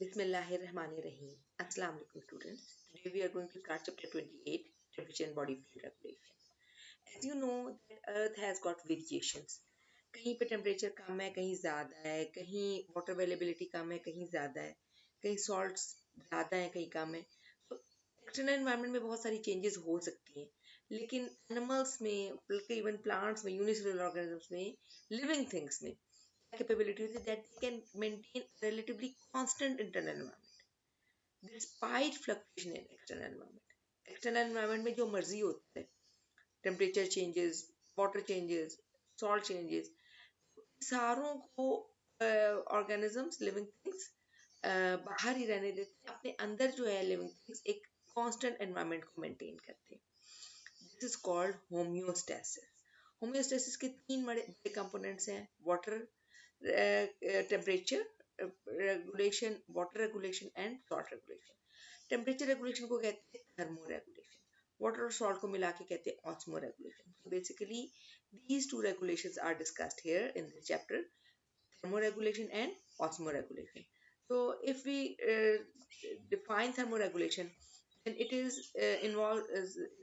Bismillahirrahmanirrahim. Assalamu alaikum students. Today we are going to start chapter 28, temperature and body fluid regulation. As you know that earth has got variations. कहीं पे temperature कम है, कहीं ज़्यादा है, कहीं water availability कम है, कहीं ज़्यादा है, कहीं सॉल्ट्स ज़्यादा है, कहीं कम है. तो एक्सटर्नल एनवायरनमेंट में बहुत सारी चेंजेस हो सकती हैं, लेकिन एनिमल्स में बल्कि इवन प्लांट्स में, यूनिसेलुलर ऑर्गेनिजम्स में, लिविंग थिंग्स में capability is that they can maintain a relatively constant internal environment despite fluctuation in external environment. External environment में जो मर्जी होता है, temperature changes, water changes, salt changes, सारों को organisms, living things बाहर ही रहने देते हैं, अपने अंदर जो है living things एक constant environment को maintain करते हैं. This is called homeostasis. Homeostasis के तीन बड़े components हैं: water temperature regulation, water regulation and salt regulation. Temperature regulation को कहते हैं थर्मो रेगुलेशन, वाटर और सॉल्ट को मिला के कहते हैं osmo regulation. So basically these two regulations are discussed here in this chapter, thermoregulation and osmoregulation. So if we define thermoregulation, then it is it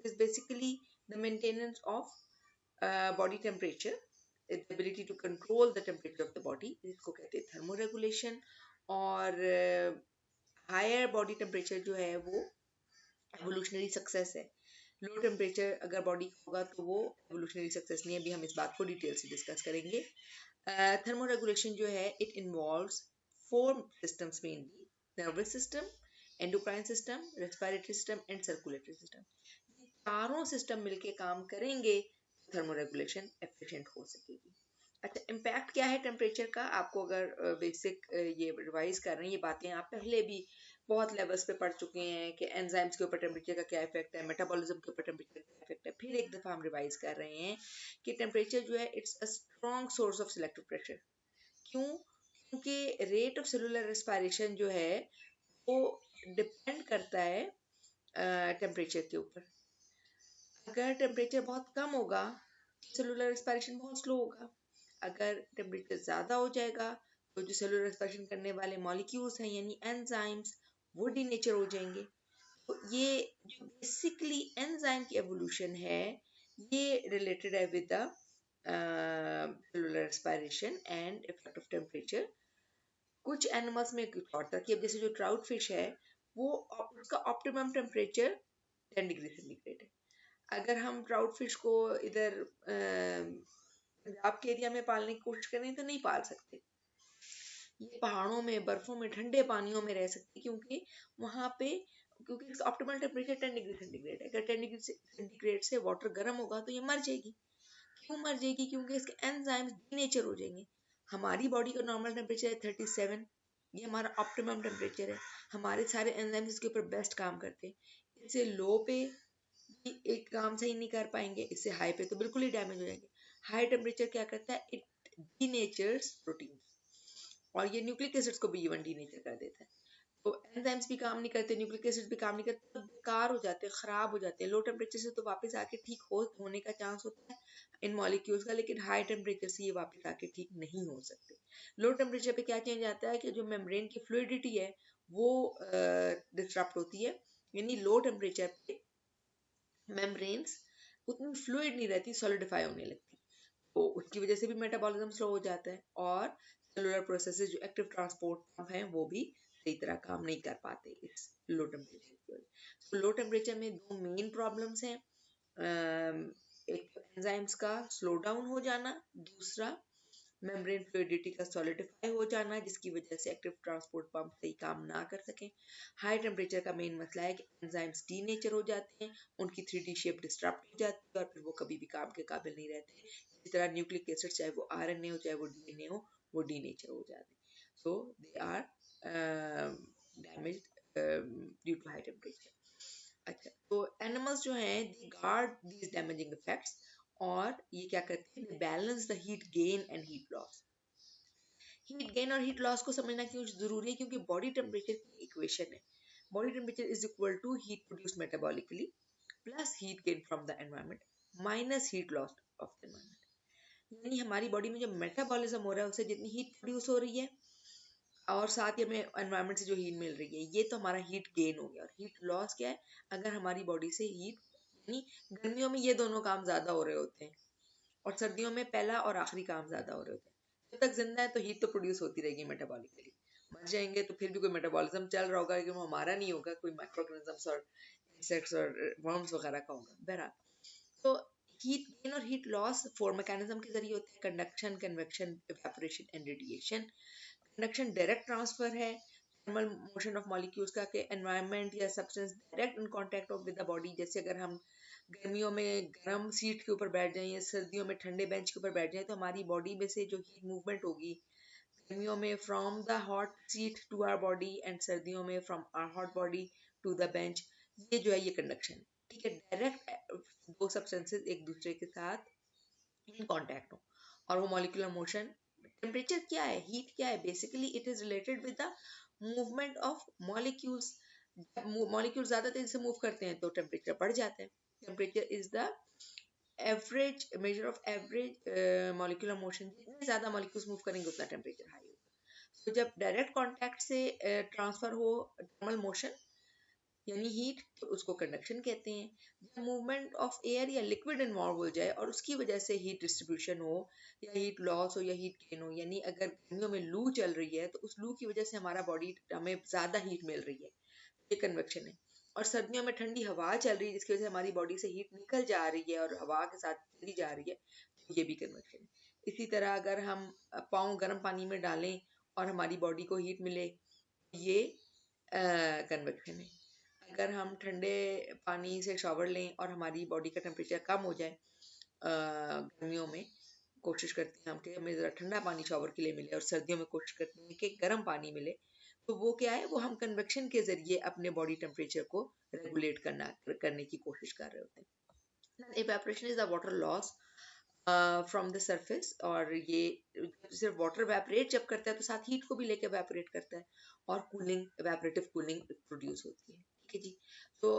is basically the maintenance of body temperature, the ability to control the temperature of the body, इसको कहते हैं thermoregulation. और higher body temperature जो है वो evolutionary success है. Low temperature अगर body होगा तो वो एवोल्यूशनरी सक्सेस नहीं है. अभी हम इस बात को डिटेल से डिस्कस करेंगे. थर्मोरेगुलेशन जो है it involves 4 systems mainly: nervous system, endocrine system, respiratory system and circulatory system. चारों सिस्टम मिलके काम करेंगे तो थर्मोरेगुलेशन एफिशिएंट हो सकेगी. अच्छा, इम्पैक्ट क्या है टेम्परेचर का? आपको अगर बेसिक ये रिवाइज कर रहे हैं, ये बातें आप पहले भी बहुत लेवल्स पे पढ़ चुके हैं कि एंजाइम्स के ऊपर टेम्परेचर का क्या इफेक्ट है, मेटाबॉलिज्म के ऊपर टेम्परेचर का इफेक्ट है. फिर एक दफा हम रिवाइज कर रहे हैं कि टेम्परेचर जो है it's a strong source of selective pressure. क्यों? क्योंकि रेट ऑफ सेलुलर रेस्पिरेशन जो है वो डिपेंड करता है टेम्परेचर के ऊपर. अगर टेम्परेचर बहुत कम होगा तो सेलुलर रेस्पिरेशन बहुत स्लो होगा. अगर टेम्परेचर ज़्यादा हो जाएगा तो जो सेलुलर रेस्पिरेशन करने वाले मॉलिक्यूल्स हैं यानी एंजाइम्स वो डीनेचर हो जाएंगे. तो ये जो बेसिकली एंजाइम की एवोल्यूशन है ये रिलेटेड है with the cellular respiration and effect of temperature. कुछ एनिमल्स में कुछ और तरह की, अब जैसे जो ट्राउट फिश है वो उसका ऑप्टिमम टेम्परेचर 10 डिग्री सेंटीग्रेड है. अगर हम ट्राउट फिश को इधर पंजाब के एरिया में पालने की कोशिश करें तो नहीं पाल सकते. ये पहाड़ों में, बर्फों में, ठंडे पानियों में रह सकती है क्योंकि इसका ऑप्टिमल टेम्परेचर 10 डिग्री सेंटीग्रेड है. अगर 10 डिग्री सेंटीग्रेड से वाटर गर्म होगा तो ये मर जाएगी. क्यों मर जाएगी? क्योंकि इसके एंजाइम्स डीनेचर हो जाएंगे. हमारी बॉडी का नॉर्मल टेम्परेचर है 37, ये हमारा ऑप्टिमम टेम्परेचर है. हमारे सारे एंजाइम्स इसके ऊपर बेस्ट काम करते हैं. इससे लो पे एक काम सही नहीं कर पाएंगे, इससे हाई पे तो बिल्कुल ही डैमेज हो जाएंगे. हाई टेम्परेचर क्या करता है? इट डीनेचर्स प्रोटीन और ये न्यूक्लिक एसिड्स को भी इवन डीनेचर कर देता है. तो एंजाइम्स भी काम नहीं करते, न्यूक्लिक एसिड भी काम नहीं करते, तो बेकार हो जाते हैं, खराब हो जाते हैं. लो टेम्परेचर से तो वापस आके ठीक होने का चांस होता है इन मॉलिक्यूल्स का, लेकिन हाई टेम्परेचर से ये वापस आके ठीक नहीं हो सकते. लो टेम्परेचर पे क्या चेंज आता है कि जो मेम्ब्रेन की फ्लूइडिटी है वो डिस्टर्ब होती है. यानी लो टेम्परेचर पे मेम्ब्रेन्स उतनी फ्लूइड नहीं रहती, सॉलिडिफाई होने लगती. तो उसकी वजह से भी मेटाबॉलिज्म स्लो हो जाता है और सेलुलर प्रोसेसेस जो एक्टिव ट्रांसपोर्ट पंप हैं वो भी सही तरह काम नहीं कर पाते इस लो टेम्परेचर की वजह. तो लो टेम्परेचर में दो मेन प्रॉब्लम्स हैं. एक तो एंजाइम्स का स्लो डाउन हो जाना, दूसरा मेम्ब्रेन फ्लूइडिटी का सॉलिडिफाई हो जाना जिसकी वजह से एक्टिव ट्रांसपोर्ट पंप सही काम ना कर सकें. हाई टेम्परेचर का मेन मसला है कि एंजाइम्स डीनेचर हो जाते हैं, उनकी 3D शेप डिस्टर्ब हो जाती है और फिर वो कभी भी काम के काबिल नहीं रहते. इसी तरह न्यूक्लिक एसिड चाहे वो RNA हो चाहे वो DNA हो वो डीनेचर हो जाते हैं. So they are damaged due to high temperature. अच्छा, तो एनिमल्स जो हैं they guard these damaging effects और ये क्या करते हैं? Balance the heat gain and heat loss. Heat gain और हीट लॉस को समझना क्यों जरूरी है? क्योंकि बॉडी टेम्परेचर की इक्वेशन है body temperature is equal to heat produce metabolically plus heat gain from the environment minus heat loss of the environment. यानी हमारी बॉडी में जो मेटाबॉलिज्म हो रहा है उससे जितनी हीट प्रोड्यूस हो रही है और साथ ही हमें एनवायरनमेंट से जो हीट मिल रही है, ये तो हमारा हीट गेन हो गया। और हीट लॉस क्या है? अगर हमारी बॉडी से हीट, यानी गर्मियों में ये दोनों काम ज्यादा हो रहे होते हैं और सर्दियों में पहला और आखिरी काम ज्यादा हो रहे होते हैं। जब तक जिंदा है तो हीट तो प्रोड्यूस होती रहेगी मेटाबॉलिकली, मर जाएंगे तो फिर भी कोई मेटाबॉलिज्म चल रहा होगा, लेकिन वो हमारा नहीं होगा, कोई माइक्रोऑर्गेनिजम्स और इंसेक्ट्स और वर्म्स वगैरह का होगा। बहरहाल, तो हीट गेन और हीट लॉस 4 मैकेनिज्म के जरिए होते हैं: conduction, convection, evaporation and radiation. Conduction direct transfer है थर्मल मोशन ऑफ मॉलिक्यूल्स का, कि एनवायरनमेंट या substance direct in contact of with the body. जैसे अगर हम गर्मियों में गर्म सीट के ऊपर बैठ जाएं या सर्दियों में ठंडे बेंच के ऊपर बैठ जाएं, तो हमारी बॉडी में से जो हीट मूवमेंट होगी गर्मियों में from the hot seat to our body, and सर्दियों में from our hot body to the bench, ये जो है ये कंडक्शन है। ठीक है, डायरेक्ट दो सब्सटेंसेस एक दूसरे के साथ इन कांटेक्ट हो। और वो मॉलिक्यूलर मोशन, टेम्परेचर क्या है, हीट क्या है? Basically it is related with the movement of molecules. Molecule ज्यादा तेजी से मूव करते हैं तो टेम्परेचर बढ़ जाता है। Temperature is the average measure of average molecular motion. जितने ज्यादा मॉलिक्यूल्स मूव करेंगे उतना टेम्परेचर हाई होगा। तो जब डायरेक्ट कांटेक्ट से ट्रांसफर हो थर्मल मोशन यानी हीट, तो उसको कंडक्शन कहते हैं। जब मूवमेंट ऑफ एयर या लिक्विड इन्वॉल्व हो जाए और उसकी वजह से हीट डिस्ट्रीब्यूशन हो या हीट लॉस हो या हीट गेन हो, यानी अगर गर्मियों में लू चल रही है तो उस लू की वजह से हमारा बॉडी हमें ज्यादा हीट मिल रही है, ये कन्वेक्शन है। और सर्दियों में ठंडी हवा चल रही है जिसकी वजह से हमारी बॉडी से हीट निकल जा रही है और हवा के साथ चली जा रही है, तो ये भी कन्वेक्शन है। इसी तरह अगर हम पाँव गर्म पानी में डालें और हमारी बॉडी को हीट मिले, ये कन्वेक्शन है। अगर हम ठंडे पानी से शॉवर लें और हमारी बॉडी का टेम्परेचर कम हो जाए, गर्मियों में कोशिश करते हैं हम कि हमें ज़रा ठंडा पानी शॉवर के लिए मिले, और सर्दियों में कोशिश करते हैं कि गर्म पानी मिले, तो वो क्या है, वो हम कन्वेक्शन के जरिए अपने बॉडी टेम्परेचर को रेगुलेट करने की कोशिश कर रहे होते हैं। Evaporation is the water loss from the surface, और ये सिर्फ वाटर इवेपोरेट जब करता है तो साथ हीट को भी लेके इवेपोरेट करता है, और कूलिंग, इवेपोरेटिव कूलिंग प्रोड्यूस होती है। ठीक है जी। तो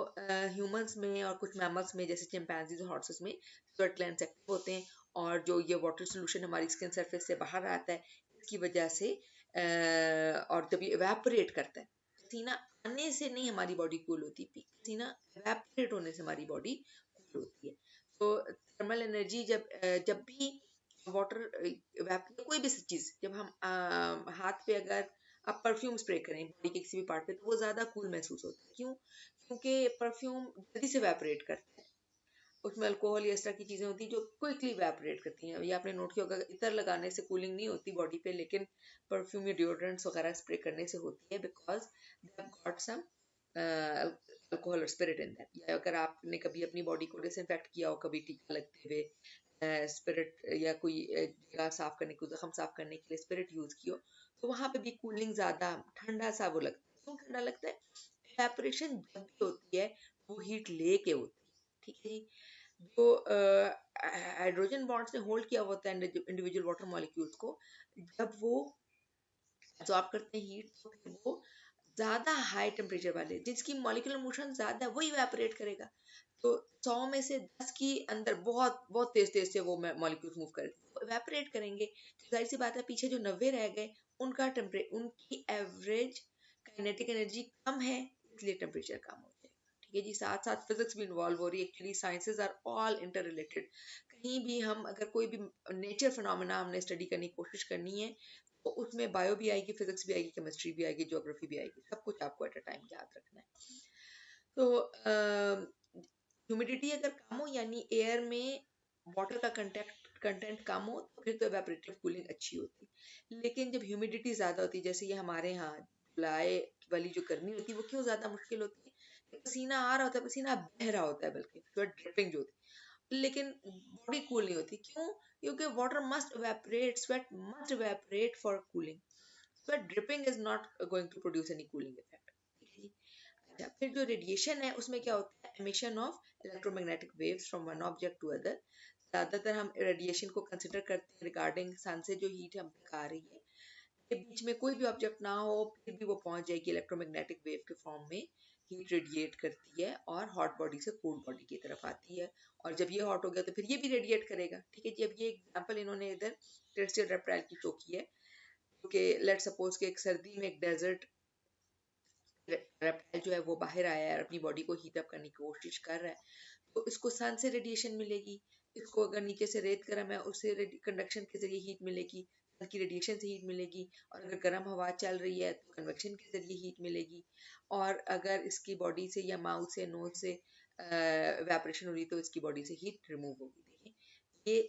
ह्यूमंस में और कुछ मैमल्स में जैसे चिंपैंजीज और हॉर्सेस में स्वेट ग्लैंड्स एक्टिव होते हैं, और जो ये वाटर सोल्यूशन हमारी स्किन सरफेस से बाहर आता है इसकी वजह से और जब ये इवेपोरेट करता है, पसीना आने से नहीं हमारी बॉडी कूल होती, पसीना इवेपोरेट होने से हमारी बॉडी कूल होती है। तो थर्मल एनर्जी जब भी वाटर कोई भी चीज, जब हम हाथ पे अगर आप परफ्यूम स्प्रे करें बॉडी के किसी भी पार्ट पे, तो वो ज्यादा कूल महसूस होता है। क्यों? क्योंकि परफ्यूम जल्दी से इवेपोरेट करता है, उसमें अल्कोहल या इस तरह की चीजें होती हैं जो क्विकली इवेपोरेट करती हैं। ये आपने नोट किया होगा, इतर लगाने से कूलिंग नहीं होती बॉडी पे, लेकिन परफ्यूम या डिओड्रेंट्स वगैरह स्प्रे करने से होती है, because they have got some alcohol और स्पिरिट इन दैट। या अगर आपने कभी अपनी बॉडी को डिसइंफेक्ट किया हो कभी टीका लगते हुए, स्पिरिट या कोई जगह साफ करने को, जख्म साफ करने के लिए स्पिरिट यूज किया, तो वहां पे भी कूलिंग ज्यादा ठंडा सा वो लगता है। क्यों ठंडा लगता है? इवेपोरेशन जब भी होती है वो हीट लेके होती है। ठीक है जी। जो हाइड्रोजन बॉन्ड्स ने होल्ड किया होता है इंडिविजुअल वाटर मॉलिक्यूल्स को, जब वो एब्जॉर्ब करते हैं हीट, तो फिर वो ज्यादा हाई टेम्परेचर वाले जिसकी मॉलिक्यूलर मोशन ज्यादा है वो इवेपोरेट करेगा। तो 100 में से 10 की अंदर बहुत बहुत तेज से वो मॉलिक्यूल्स मूव करेंगे, इवेपोरेट करेंगे, तो जाहिर सी बात है पीछे जो 90 रह गए उनकी एवरेज काइनेटिक एनर्जी कम है, इसलिए टेम्परेचर कम हो जाएगा। ठीक है जी। साथ साथ फिजिक्स भी इन्वॉल्व हो रही है, actually sciences are all interrelated. कहीं भी हम अगर कोई भी नेचर फिनोमेना हमने स्टडी करने की कोशिश करनी है, तो उसमें बायो भी आएगी, फिजिक्स भी आएगी, केमिस्ट्री भी आएगी, ज्योग्राफी भी आएगी, सब कुछ आपको एट अ टाइम याद रखना है। तो ह्यूमिडिटी अगर कम हो, यानी एयर में वाटर का कंटेंट कम हो, तो फिर तो इवेपोरेटिव कूलिंग अच्छी होती है। लेकिन जब ह्यूमिडिटी ज्यादा होती है, जैसे ये हमारे यहाँ जुलाई वाली जो गर्मी होती है, वो क्यों ज्यादा मुश्किल होती है? पसीना आ रहा होता है, पसीना बह रहा होता है, बल्कि स्वेट ड्रिपिंग जो होती है, लेकिन बॉडी कूल नहीं होती। क्यों? क्योंकि water must evaporate, sweat must evaporate for cooling, sweat dripping is not going to produce any cooling effect. अच्छा, फिर जो रेडिएशन है उसमें क्या होता है? Emission of electromagnetic waves from one object to other. ज्यादातर हम रेडिएशन को कंसिडर करते हैं रिगार्डिंग सन से जो हीट हम तक आ रही है, के बीच में कोई भी ऑब्जेक्ट ना हो फिर भी वो पहुंच जाएगी इलेक्ट्रोमैग्नेटिक वेव के फॉर्म में, हीट रेडिएट करती है और हॉट बॉडी से कोल्ड बॉडी की तरफ आती है। और जब ये हॉट हो गया तो फिर ये भी रेडिएट करेगा। ठीक है जी। अब ये एग्जांपल इन्होंने इधर टेरेस्ट्रियल रेप्टाइल की शो की है। कि लेट सपोज कि एक सर्दी में एक डेजर्ट रेप्टाइल जो है वो बाहर आया है और अपनी बॉडी को हीट अप करने की कोशिश कर रहा है, तो इसको सन से रेडिएशन मिलेगी। इसको अगर नीचे से रेत गर्म है उससे कंडक्शन के जरिए हीट मिलेगी, सन की रेडिएशन से हीट मिलेगी। और अगर गर्म हवा चल रही है तो कन्वेक्शन के जरिए हीट मिलेगी। और अगर इसकी बॉडी से या माउथ से नोज से वेपोरेशन हो रही है तो इसकी बॉडी से हीट रिमूव होगी। देखिए ये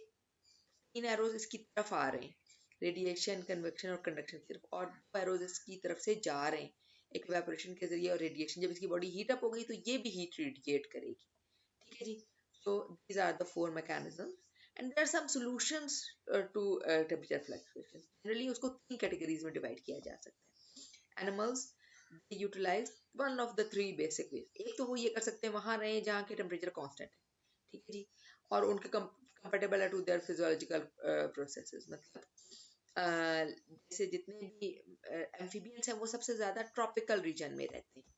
तीन एरोज इसकी तरफ आ रहे हैं, रेडिएशन, कन्वेक्शन और कंडक्शन की तरफ, और दो एरोज इसकी तरफ से जा रहे हैं, एक वेपोरेशन के जरिए और रेडिएशन। जब इसकी बॉडी हीट अप हो गई तो ये भी हीट रेडिएट करेगी। ठीक है जी। So these are the four mechanisms, and there are some solutions to temperature fluctuations. Generally उसको तीन categories में divide किया जा सकता है। Animals they utilize one of the three basic ways. एक तो वो ये कर सकते हैं वहां रहे जहाँ के टेम्परेचर कांस्टेंट है, ठीक है जी, और उनके कंपेटेबल है टू देयर फिजियोलॉजिकल प्रोसेसेस। मतलब जैसे जितने भी एम्फीबियंस हैं वो सबसे ज्यादा ट्रॉपिकल रीजन में रहते हैं।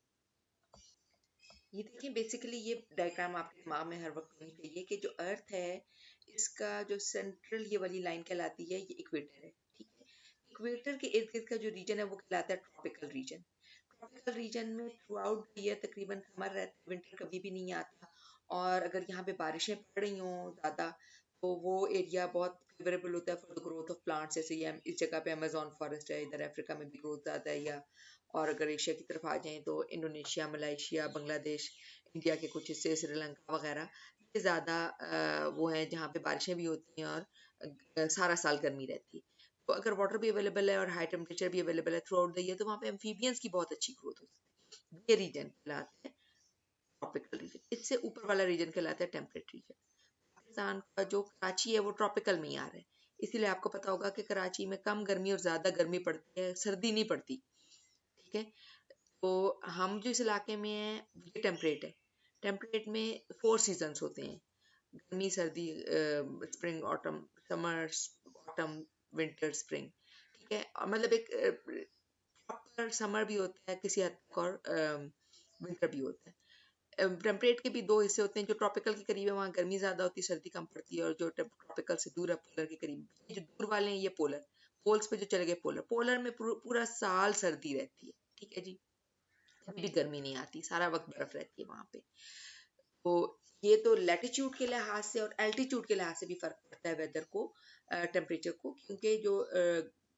ये देखिए बेसिकली ये डायग्राम आपके दिमाग में हर वक्त होनी चाहिए कि जो अर्थ है इसका जो सेंट्रल ये वाली लाइन कहलाती है ये इक्वेटर है। ठीक है, इक्वेटर के इर्द गिर्द का जो रीजन है वो कहलाता है ट्रॉपिकल रीजन। ट्रॉपिकल रीजन में थ्रू आउट द ईयर तकरीबन समर रहता है, विंटर कभी भी नहीं आता। और अगर यहाँ पे बारिशें पड़ रही हों ज़्यादा तो वो एरिया बहुत फेवरेबल होता है for the growth of plants. जैसे ये इस जगह पे अमेजोन फॉरेस्ट है, इधर अफ्रीका में भी ग्रोथ ज़्यादा है। या और अगर एशिया की तरफ आ जाएं तो इंडोनेशिया, मलेशिया, बांग्लादेश, इंडिया के कुछ हिस्से, श्रीलंका वगैरह, ये ज़्यादा वो हैं जहाँ पे बारिशें भी होती हैं और सारा साल गर्मी रहती है। तो अगर वाटर भी अवेलेबल है और हाई टेम्परेचर भी अवेलेबल है थ्रू आउट द ईयर तो वहाँ पे एम्फीबियंस की बहुत अच्छी ग्रोथ होती है। ये रीजन कहलाता है ट्रॉपिकल रीजन। इससे ऊपर वाला रीजन कहलाता है टेम्परेट रीजन। पाकिस्तान का जो कराची है वो ट्रॉपिकल में ही आ रहा है, इसीलिए आपको पता होगा कि कराची में कम गर्मी और ज्यादा गर्मी पड़ती है, सर्दी नहीं पड़ती। ठीक है, तो हम जो इस इलाके में हैं ये टेम्परेट है। टेम्परेट में 4 सीजन्स होते हैं, गर्मी, सर्दी, spring, autumn, summer, autumn, winter, spring. ठीक है, और मतलब एक प्रॉपर समर भी होता है किसी हद तक और विंटर भी होता है। टेम्परेट के भी दो हिस्से होते हैं, जो ट्रॉपिकल के करीब है वहाँ गर्मी ज्यादा होती है, सर्दी कम पड़ती है, और जो ट्रॉपिकल से दूर है पोलर के करीब, ये जो दूर वाले हैं ये पोलर, पोल्स पे जो चले गए पोलर, पोलर में पूरा साल सर्दी रहती है। ठीक है जी, कभी भी गर्मी नहीं आती, सारा वक्त बर्फ रहती है वहां पे। तो ये तो लैटिट्यूड के लिहाज से और एल्टीट्यूड के लिहाज से भी फर्क पड़ता है वेदर को, टेम्परेचर को, क्योंकि जो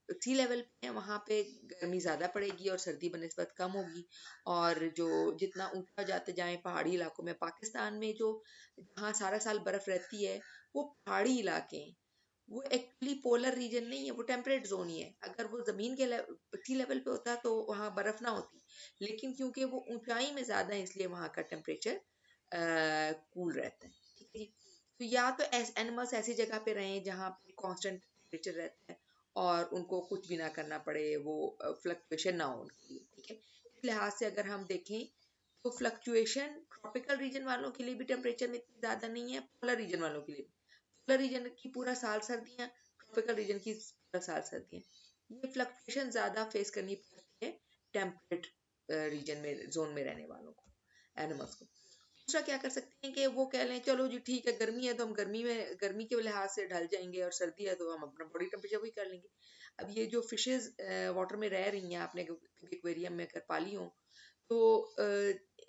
सी लेवल पे है वहाँ पे गर्मी ज़्यादा पड़ेगी और सर्दी बनिस्बत कम होगी। और जो जितना ऊंचा जाते जाएं पहाड़ी इलाकों में, पाकिस्तान में जो जहाँ सारा साल बर्फ रहती है वो पहाड़ी इलाके हैं, वो एक्चुअली पोलर रीजन नहीं है, वो टेम्परेट जोन ही है। अगर वो जमीन के सी लेवल पे होता तो वहाँ बर्फ ना होती, लेकिन क्योंकि वो ऊंचाई में ज्यादा है इसलिए वहाँ का टेम्परेचर कूल रहता है। ठीक है जी, तो या तो एनिमल्स ऐसी जगह पे रहें जहाँ पे कांस्टेंट टेम्परेचर रहता है और उनको कुछ भी ना करना पड़े, वो फ्लक्चुएशन ना हो उनके लिए। ठीक है, इस लिहाज से अगर हम देखें तो फ्लक्चुएशन ट्रॉपिकल रीजन वालों के लिए भी टेम्परेचर में इतनी ज्यादा नहीं है, पोलर रीजन वालों के लिए। पोलर रीजन की पूरा साल सर्दियाँ, ट्रॉपिकल रीजन की पूरा साल सर्दियाँ। ये फ्लक्चुएशन ज्यादा फेस करनी पड़ती है टेम्परेट रीजन में, जोन में रहने वालों को, एनिमल्स को। दूसरा क्या कर सकते हैं कि वो कह लें चलो जी ठीक है, गर्मी है तो हम गर्मी में गर्मी के लिहाज से ढल जाएंगे, और सर्दी है तो हम अपना बॉडी टेम्परेचर वही कर लेंगे। अब ये जो फिशेज वाटर में रह रही हैं, आपने एक्वेरियम में अगर पाली हो तो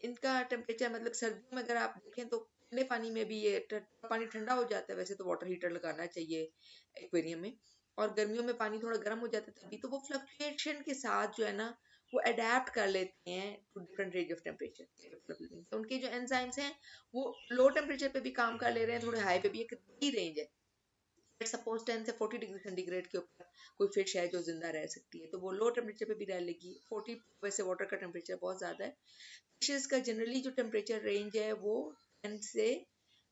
इनका टेम्परेचर, मतलब सर्दियों में अगर आप देखें तो ठंडे पानी में भी ये पानी ठंडा हो जाता है, वैसे तो वाटर हीटर लगाना चाहिए एक्वेरियम में, और गर्मियों में पानी थोड़ा गर्म हो जाता है तभी, तो वो फ्लक्चुएशन के साथ जो है ना वो अडेप्ट कर लेते हैं to different range of temperature. तो उनके जो एंजाइम्स हैं वो लो टेम्परेचर पे भी काम कर ले रहे हैं, थोड़े हाई पे भी, एक बड़ी रेंज है। सपोज 10 से 40 डिग्री सेंटीग्रेड के ऊपर कोई फिश है जो जिंदा रह सकती है तो वो लो टेम्परेचर पे भी रह लेगी। 40, वैसे वाटर का टेम्परेचर बहुत ज्यादा है। फिशेस का जनरली जो टेम्परेचर रेंज है वो 10 से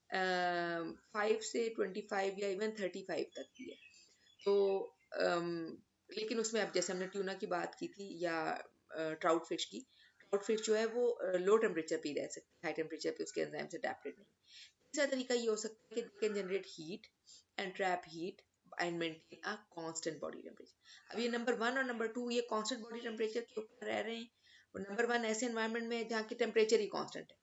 5 से 25 या इवन 35 तक की है। तो लेकिन उसमें अब जैसे हमने ट्यूना की बात की थी या ट्राउट फिश की, ट्राउट फिश जो है वो लो टेम्परेचर पे ही रह सकती है, हाई टेम्परेचर पे उसके एंजाइम्स अडैप्टेड नहीं। तीसरा तरीका ये हो सकता है कि they can generate heat and trap heat and maintain a constant body temperature. अब ये नंबर 1 और नंबर 2 ये कांस्टेंट बॉडी टेम्परेचर के ऊपर रह रहे हैं, और नंबर 1 ऐसे एनवायरनमेंट में है जहाँ की टेम्परेचर ही कांस्टेंट है।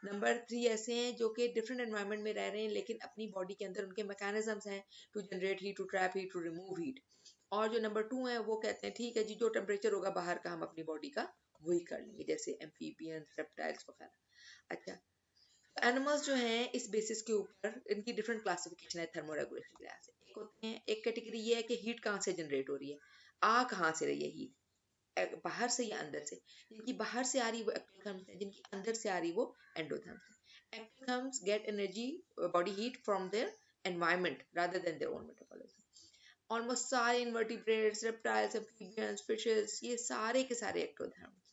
नंबर 3 ऐसे हैं जो कि डिफरेंट एनवायरनमेंट में रह रहे हैं लेकिन अपनी बॉडी के अंदर उनके मैकेनिज्म्स हैं to generate heat, to trap heat, to remove heat. और जो नंबर 2 है वो कहते हैं ठीक है जी, जो टेम्परेचर होगा बाहर का हम अपनी बॉडी का वही कर लेंगे, जैसे एम्फीबियंस, रेप्टाइल्स वगैरह। अच्छा, एनिमल्स जो हैं इस बेसिस के ऊपर इनकी डिफरेंट क्लासिफिकेशन है थर्मोरेगुलेशन के लिहाज से। एक होते हैं, एक कैटेगरी ये है कि हीट कहाँ से जनरेट हो रही है, आ कहाँ से रही है हीट, बाहर से या अंदर से। जिनकी बाहर से आ रही वो एक्टोथर्म्स है, जिनकी अंदर से आ रही वो एंडोथर्म्स है। Ectotherms get energy, body heat from their environment rather than their own metabolism. Almost सारे इन्वर्टिब्रेट्स, रेप्टाइल्स, एम्फीबियंस, फिशेस, ये सारे के सारे एक्टोथर्म्स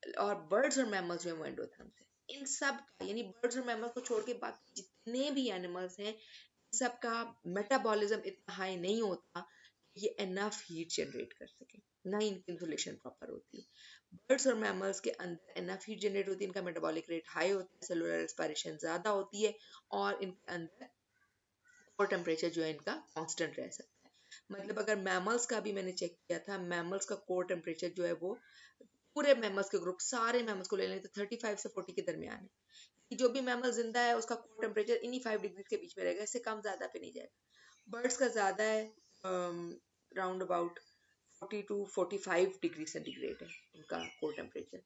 हैं। और बर्ड्स और मैमल्स जो है वो एंडोथर्म्स है। इन सब का, यानी बर्ड्स और मैमल्स को छोड़ के बाकी जितने भी एनिमल्स हैं, सबका मेटाबॉलिज्म इतना हाई नहीं होता कि ये एनफ हीट जनरेट कर सके, ना ही इनकी इंसुलेशन प्रॉपर होती है। बर्ड्स और मैमल्स के अंदर एनफ हीट जनरेट होती है, इनका मेटाबॉलिक रेट हाई होता है, सेलुलर रेस्पिरेशन ज्यादा होती है, और इनके अंदर कोर टेम्परेचर जो है इनका कांस्टेंट रह सकता है। मतलब अगर मैमल्स का भी मैंने चेक किया था, मैमल्स का कोर टेम्परेचर जो है वो पूरे मैमल्स के ग्रुप, सारे मैमल्स को ले लें तो 35 से 40 के दरमियान है। जो भी मैमल जिंदा है उसका कोर टेम्परेचर इन्हीं 5 डिग्री के बीच में रहेगा, इससे कम ज्यादा पे नहीं जाएगा। बर्ड्स का ज्यादा है, round about 40 to 45 degree centigrade है उनका core temperature.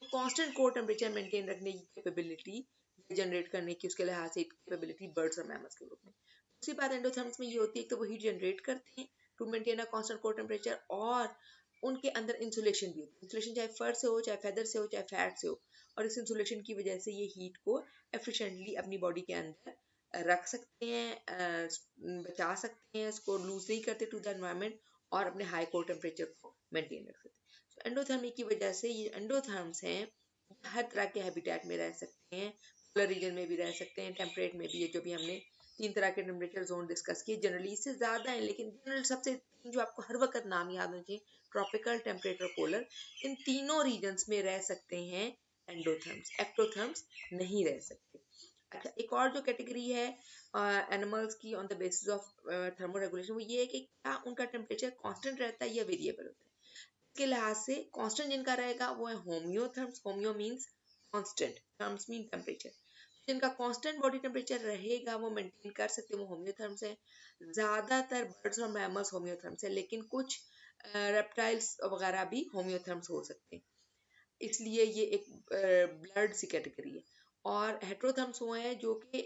Constant core temperature maintain रखने की कैपेबिलिटी, जनरेट करने की उसके लिहाज से कैपेबिलिटी बर्ड्स और मैमल्स के ग्रुप में। दूसरी बात एंडोथर्म्स में ये होती है कि वो हीट जनरेट करते हैं to maintain a constant core temperature, और उनके अंदर इंसुलेशन भी होती है। इंसुलेशन चाहे फर से हो, चाहे फेदर से हो, चाहे फैट से हो, और इस इंसुलेशन की वजह से ये हीट को एफिशिएंटली अपनी बॉडी के अंदर रख सकते हैं, बचा सकते हैं, इसको लूज नहीं करते टू द एनवायरनमेंट, और अपने हाई कोर टेम्परेचर को मेंटेन रख सकते हैं। तो एंडोथर्मी की वजह से ये एंडोथर्म्स हैं, हर तरह के हैबिटेट में रह सकते हैं, पोलर रीजन में भी रह सकते हैं, टेम्परेट में भी। ये जो भी हमने 3 तरह के टेम्परेचर जोन डिस्कस किए, जनरली इससे ज्यादा है, लेकिन जनरल सबसे जो आपको हर वक्त नाम याद होना चाहिए, ट्रॉपिकल, टेम्परेट और पोलर, इन तीनों रीजन्स में रह सकते हैं एंडोथर्म्स, एक्टोथर्म्स नहीं रह सकते। अच्छा, एक और जो कैटेगरी है एनिमल्स की on the basis of thermoregulation, वो ये है कि क्या उनका टेम्परेचर कांस्टेंट रहता है या वेरिएबल होता है। के लिहाज से कांस्टेंट जिनका रहेगा वो है homeotherms. Homeo means constant, therms mean temperature. जिनका कांस्टेंट बॉडी टेम्परेचर रहेगा वो मेंटेन कर सकते हैं, वो होम्योथर्म्स है। ज्यादातर बर्ड्स और मैमल्स होम्योथर्म्स है, लेकिन कुछ रेप्टाइल्स वगैरह भी होम्योथर्म्स हो सकते हैं, इसलिए ये एक ब्लड सी कैटेगरी है। और हेट्रोथर्म्स वो हैं जो कि